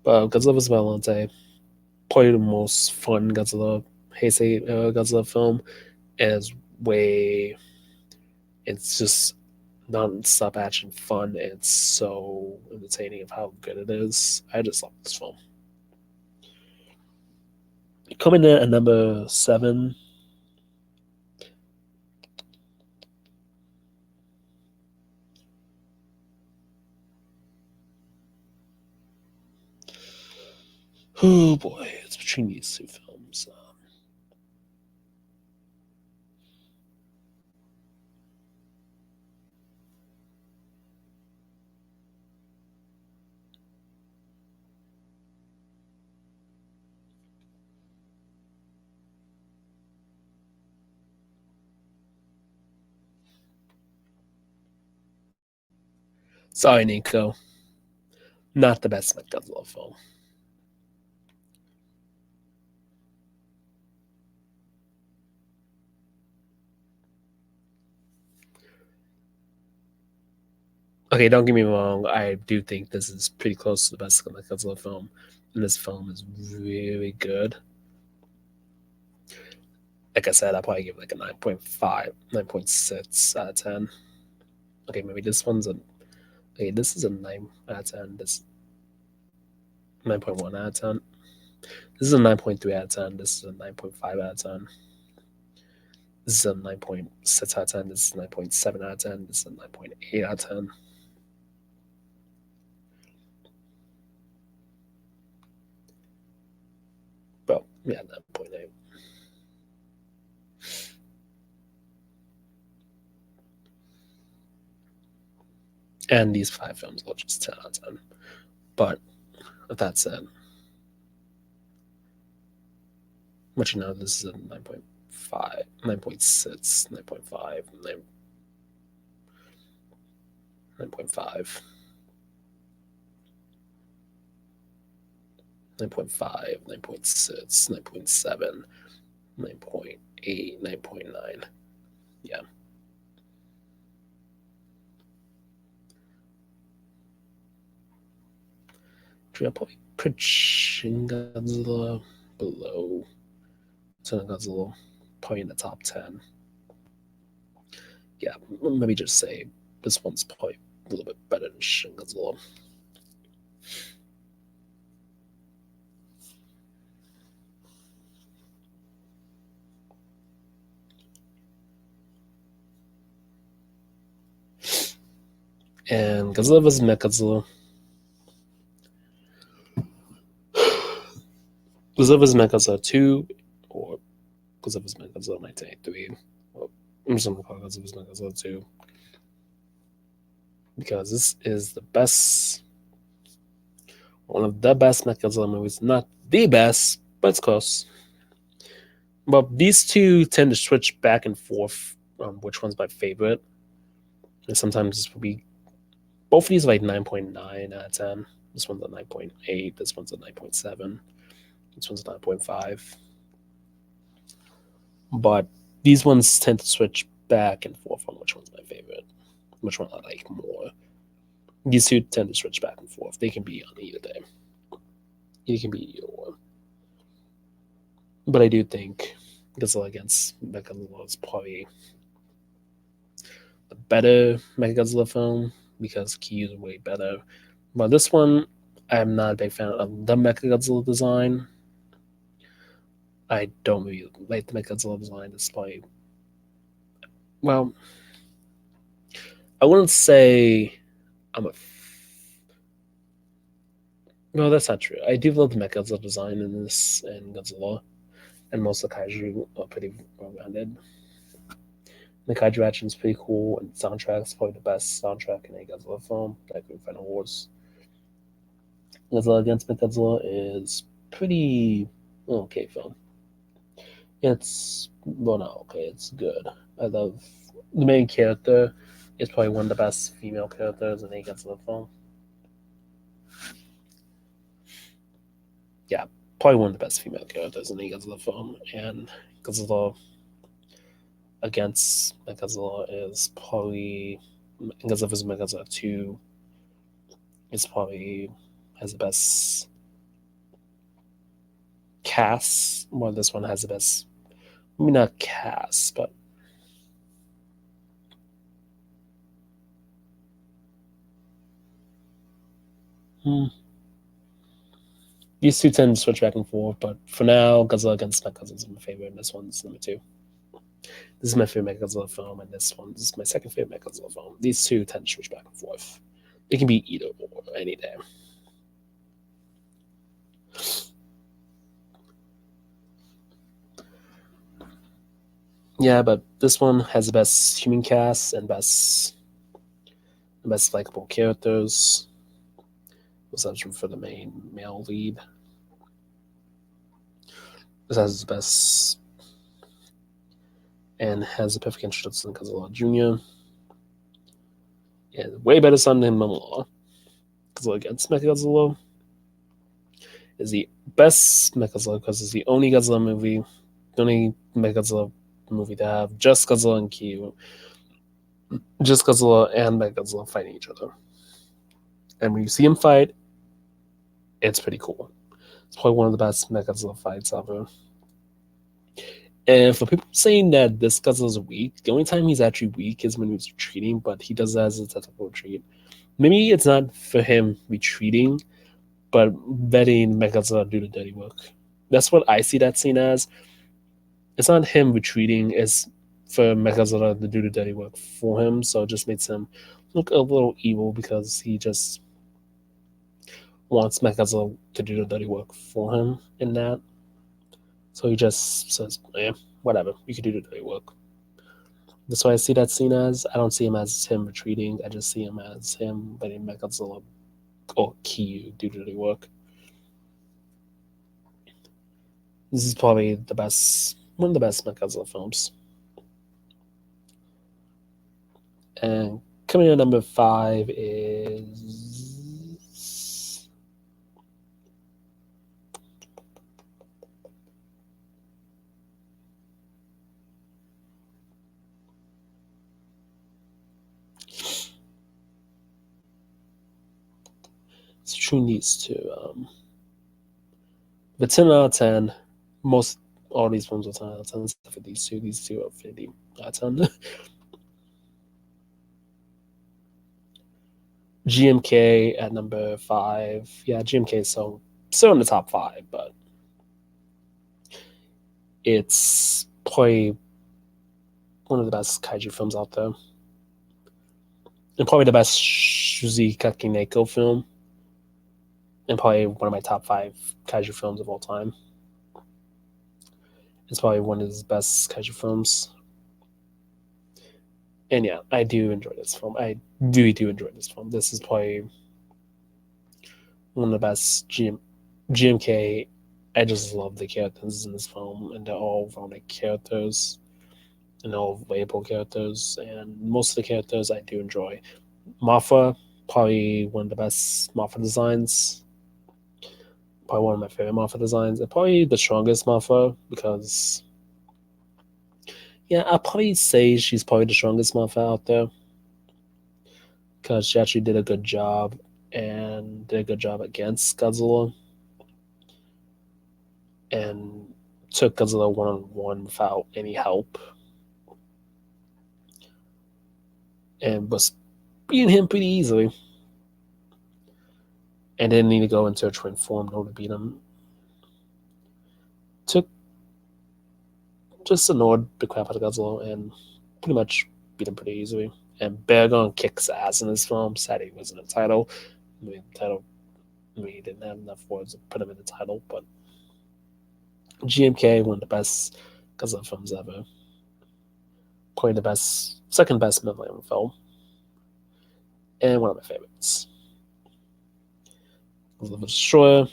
But Godzilla vs. Valente, probably the most fun Godzilla Heisei Godzilla film, is way. It's just non-stop action fun. It's so entertaining of how good it is. I just love this film. Coming in at number 7. Oh boy, it's between these two films. Sorry, Nico. Not the best Godzilla film. Okay, don't get me wrong. I do think this is pretty close to the best Godzilla film, and this film is really good. Like I said, I'll probably give it like a 9.5, 9.6 out of 10. Okay, maybe this one's a. Okay, this is a 9 out of 10. This 9.1 out of 10. This is a 9.3 out of 10. This is a 9.5 out of 10. This is a 9.6 out of 10. This is a 9.7 out of 10. This is a 9.8 out of 10. Well, yeah, 9.8. And these 5 films are just 10 out of 10. But with that said, what you know, this is a 9.5, 9.6, 9.5, 9.5, 9.5, 9.6, 9.7, 9.8, 9.9. Yeah. Should I probably put Shin Godzilla below Son Godzilla, probably in the top 10. Yeah, maybe just say this one's probably a little bit better than Shin Godzilla. And Godzilla vs. Mechagodzilla. Godzilla vs. Mechagodzilla 2 or Godzilla vs. Mechagodzilla 1983. Well, I'm just gonna call it Godzilla vs. Mechagodzilla 2 because this is the best, one of the best Mechagodzilla movies. Not the best, but it's close. But these two tend to switch back and forth on which one's my favorite. And sometimes this will be both of these are like 9.9 out of 10. This one's a 9.8. This one's a 9.7. This one's a 9.5. But these ones tend to switch back and forth on which one's my favorite, which one I like more. These two tend to switch back and forth. They can be on either day. It can be either one. But I do think Godzilla against Mechagodzilla is probably the better Mechagodzilla film because Key is way better. But this one, I'm not a big fan of the Mechagodzilla design. I don't really like the Mechagodzilla design. It's probably, well, I wouldn't say I'm a. No, that's not true. I do love the Mechagodzilla design in this and Godzilla, and most of the kaiju are pretty well rounded. The kaiju action is pretty cool, and the soundtrack is probably the best soundtrack in a Godzilla film that could find awards. Godzilla against Mechagodzilla is pretty okay film. It's well, not okay. It's good. I love the main character. Is probably one of the best female characters in a Godzilla film. Yeah, probably one of the best female characters in a Godzilla film, and Godzilla against Mechagodzilla is probably Godzilla vs. Mechagodzilla 2 is probably has the best cast. Well, this one has the best. I mean, not cast, but these two tend to switch back and forth. But for now, Godzilla against Mechagodzilla is my favorite, and this one's number 2. This is my favorite Mechagodzilla film, and this is my second favorite Mechagodzilla film. These two tend to switch back and forth. It can be either or any day. Yeah, but this one has the best human cast and best likable characters. Exception for the main male lead. This has the best and has a perfect introduction to Godzilla Jr. And way better son than Momoa. Godzilla against Mechagodzilla is the best Mechagodzilla because it's the only Godzilla movie, the only Mechagodzilla movie to have just Godzilla and Kyu, just Godzilla and Mechagodzilla fighting each other. And when you see them fight, it's pretty cool. It's probably one of the best Mechagodzilla fights ever. And for people saying that this Godzilla's weak, the only time he's actually weak is when he's retreating, but he does that as a tactical retreat. Maybe it's not for him retreating, but letting Mechagodzilla do the dirty work. That's what I see that scene as. It's not him retreating, it's for Mechagodzilla to do the dirty work for him, so it just makes him look a little evil because he just wants Mechagodzilla to do the dirty work for him in that. So he just says, whatever, you can do the dirty work. That's why I see that scene as. I don't see him as him retreating. I just see him as him letting Mechagodzilla or Kyu do the dirty work. This is probably one of the best Mechagodzilla films. And coming in at number 5 is it's between these two. But 10 out of 10, most all these films are 10 out of 10 except for these two. These two are 50 out of 10. GMK at number 5. Yeah, GMK is still in the top 5, but it's probably one of the best kaiju films out there. and probably the best Shuzikaki Neko film, and probably one of my top 5 kaiju films of all time. It's probably one of his best kaiju films. And yeah, I do enjoy this film. I really do enjoy this film. This is probably one of the best GMK. I just love the characters in this film, and they're all rounded characters, and all playable characters. And most of the characters I do enjoy. Mothra, probably one of the best Mothra designs. Probably one of my favorite Mothra designs, and probably the strongest Mothra because, yeah, I'll probably say she's probably the strongest Mothra out there because she actually did a good job and did a good job against Godzilla and took Godzilla one on one without any help and was beating him pretty easily. And didn't need to go into a twin form in order to beat him. Took just annoyed the crap out of Godzilla and pretty much beat him pretty easily. And Baragon kicks ass in this film. Sad he wasn't a title. He didn't have enough words to put him in the title, but GMK, one of the best Godzilla films ever. Probably the best, second best Millennium film. And one of my favorites. Godzilla Destroyer.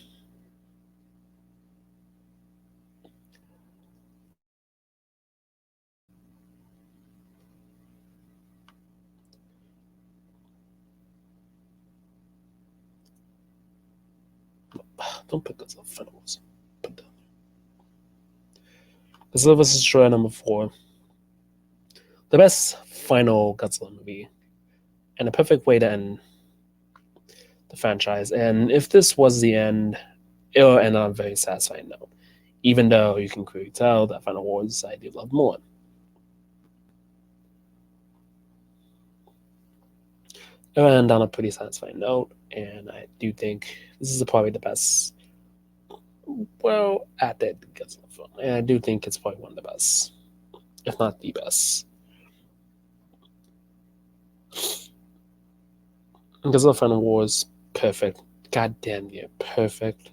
Don't put Godzilla Films. Put down. Godzilla vs. Destroyer number 4. The best final Godzilla movie. And a perfect way to end the franchise. And if this was the end, it'll end on a very satisfying note. Even though you can clearly tell that Final Wars I do love more. It'll end on a pretty satisfying note, and I do think this is probably the best, well, at the Godzilla film. And I do think it's probably one of the best, if not the best. Godzilla Final Wars, perfect. God damn yeah, perfect.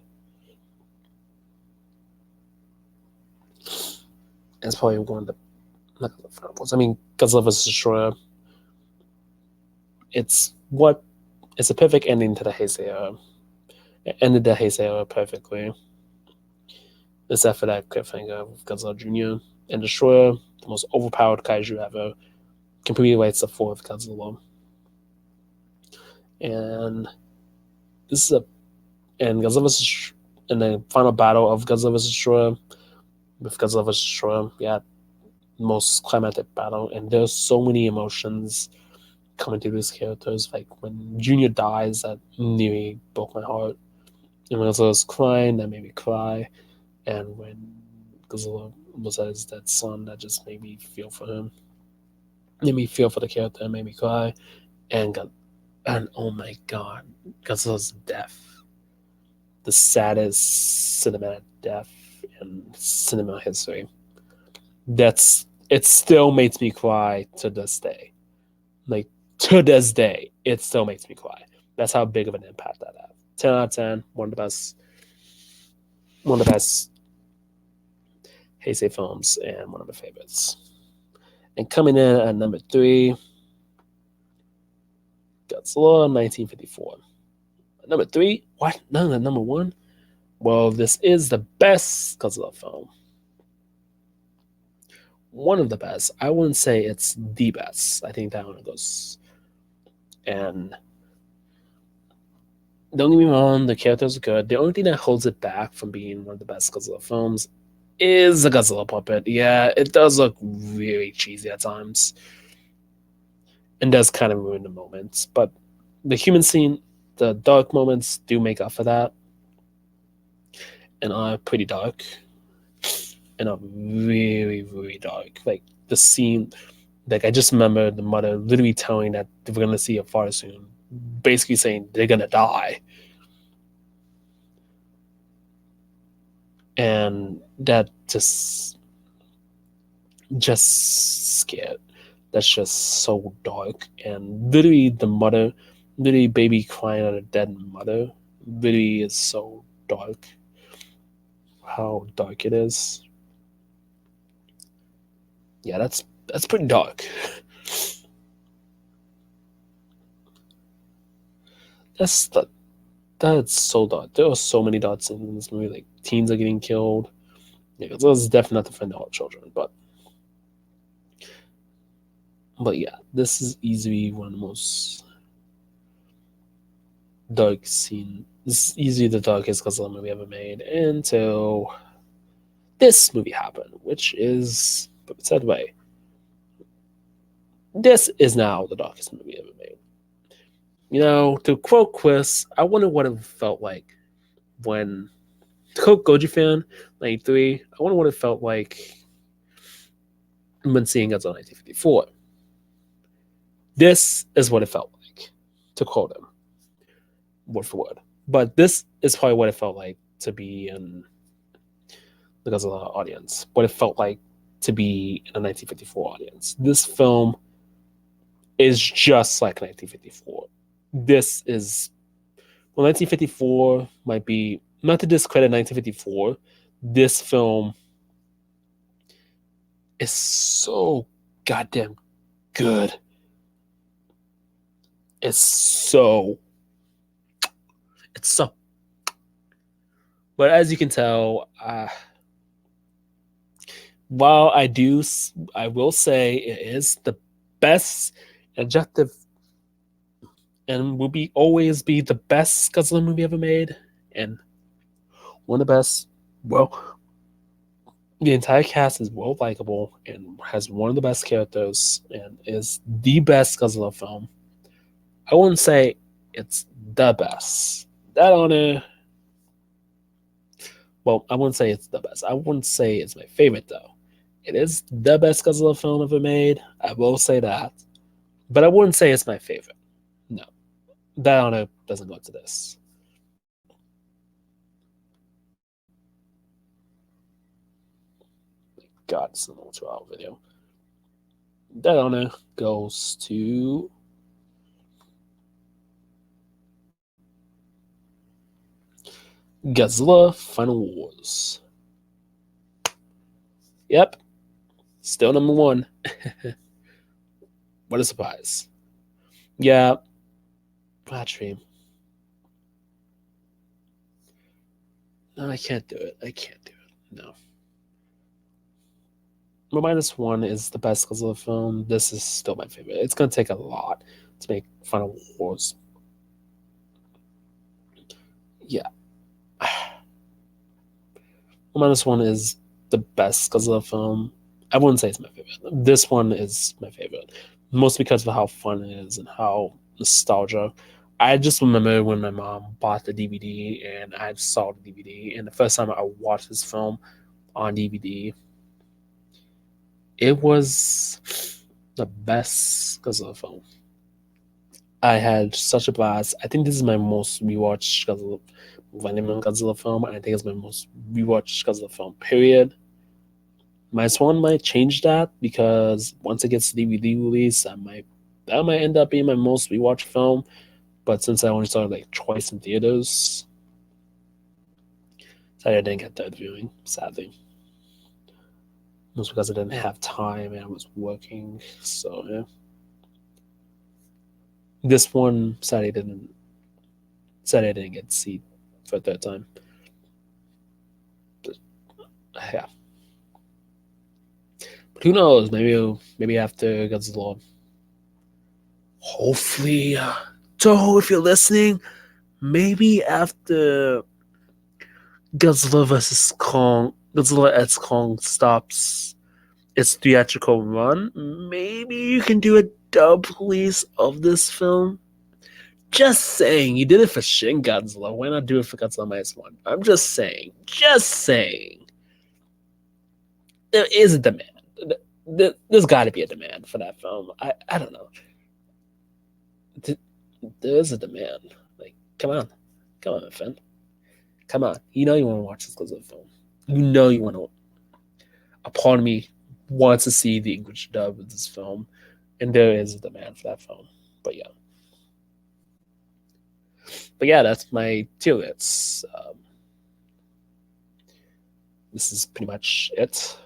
And it's probably one of the, not Godzilla Final Wars, I mean, Godzilla vs. Destroyer. It's a perfect ending to the Heisei era. It ended the Heisei era perfectly. Except for that cliffhanger of Godzilla Jr. and Destroyer, the most overpowered kaiju ever, completely lights the floor with Godzilla. And this is and Godzilla vs. in the final battle of Godzilla vs. Destroyer, with Godzilla vs. Destroyer, yeah, most climactic battle, and there's so many emotions coming to these characters. Like when Junior dies, that nearly broke my heart. And when Godzilla was crying, that made me cry. And when Godzilla was at his dead son, that just made me feel for him. Made me feel for the character, and made me cry. And oh my god, Godzilla's death, the saddest cinematic death in cinema history. It still makes me cry to this day. Like to this day, it still makes me cry. That's how big of an impact that had. 10 out of 10, one of the best Heisei films and one of my favorites. And coming in at number 3, Godzilla 1954. Number 3? What? No, number 1? Well, this is the best Godzilla film. One of the best. I wouldn't say it's the best. I think that one goes. And don't get me wrong, the characters are good. The only thing that holds it back from being one of the best Godzilla films is the Godzilla puppet. Yeah, it does look really cheesy at times. And does kind of ruin the moments. But the human scene, the dark moments do make up for that. And are pretty dark. And are really, really dark. Like the scene, like I just remember the mother literally telling that we're gonna see a father soon. Basically saying they're gonna die. And that just scared that's just so dark. And literally, the mother, literally, baby crying at a dead mother, literally is so dark. How dark it is. Yeah, that's pretty dark. That's the that's so dark. There are so many dark scenes in this movie. Like teens are getting killed. Yeah, it's definitely not for all children, but yeah, this is easily one of the most dark scene. This is easily the darkest Godzilla movie ever made until this movie happened, which is said way. This is now the darkest movie ever made. You know, to quote Chris, I wonder what it felt like when to quote Goji fan 93, I wonder what it felt like when seeing Godzilla 1954. This is what it felt like, to quote him, word for word. But this is probably what it felt like to be in the Godzilla audience, what it felt like to be in a 1954 audience. This film is just like 1954. This is, well, 1954 might be, not to discredit 1954, this film is so goddamn good. It's so, but as you can tell, while I will say it is the best objective and will be always be the best Godzilla movie ever made, and one of the best. Well, the entire cast is well likable and has one of the best characters and is the best Godzilla film. I wouldn't say it's the best. That honor. Well, I wouldn't say it's the best. I wouldn't say it's my favorite though. It is the best Godzilla film ever made. I will say that, but I wouldn't say it's my favorite. No, that honor doesn't go to this. God, it's an ultra out video. That honor goes to Godzilla Final Wars. Yep, still number one. What a surprise. Yeah, bad dream. No, I can't do it. I can't do it. No. Minus one is the best Godzilla film. This is still my favorite. It's gonna take a lot to make Final Wars. Yeah. Minus one is the best Godzilla film. I wouldn't say it's my favorite. This one is my favorite, mostly because of how fun it is and how nostalgia. I just remember when my mom bought the DVD and I saw the DVD, and the first time I watched this film on DVD, it was the best Godzilla film. I had such a blast. I think this is my most rewatched Godzilla film. I think it's my most rewatched Godzilla film. Period. My Swan might change that because once it gets DVD release, that might end up being my most rewatched film. But since I only saw it like twice in theaters, I didn't get that viewing, sadly. It was because I didn't have time and I was working. So yeah. This one sadly I didn't get to see for a third time. But, yeah. But who knows? Maybe after Godzilla. Hopefully, Toho, if you're listening, maybe after Godzilla vs Kong, Godzilla X Kong stops its theatrical run, maybe you can do a dub release of this film. Just saying, you did it for Shin Godzilla. Why not do it for Godzilla Minus One? I'm just saying. Just saying. There is a demand. There's got to be a demand for that film. I don't know. There is a demand. Like, come on, my friend. Come on. You know you want to watch this Godzilla film. You know you want to. A part of me wants to see the English dub of this film. and there is a demand for that phone. But yeah, that's my tier list. This is pretty much it.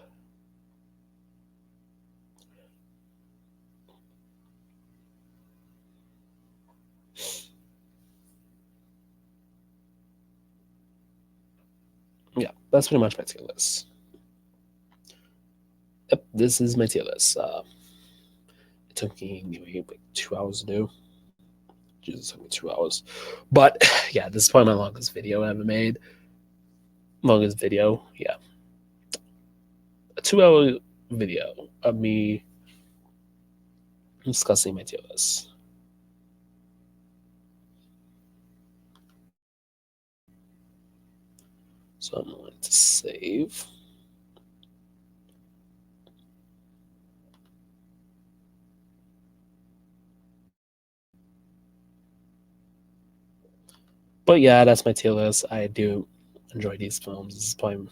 Yeah, that's pretty much my tier list. Yep, this is my tier list. It took me maybe like 2 hours to do. Jesus, it took me 2 hours. But yeah, this is probably my longest video I ever made. Longest video, yeah. A 2 hour video of me discussing my tier list. So I'm going to save. But yeah, that's my tier list. I do enjoy these films. This is probably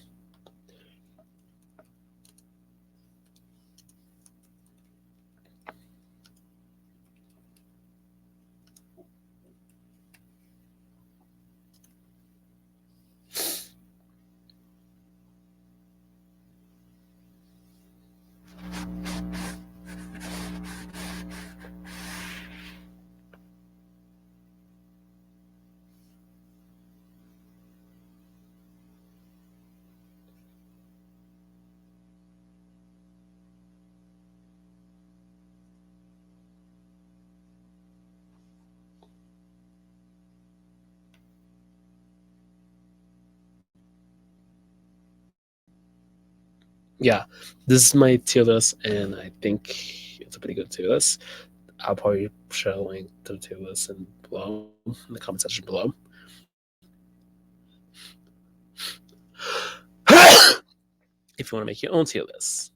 yeah. This is my tier list, and I think it's a pretty good tier list. I'll probably share a link to the tier list in below in the comment section below. If you want to make your own tier list.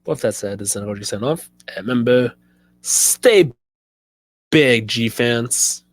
But with that said, this is Energy sign off. And remember, stay big, G fans.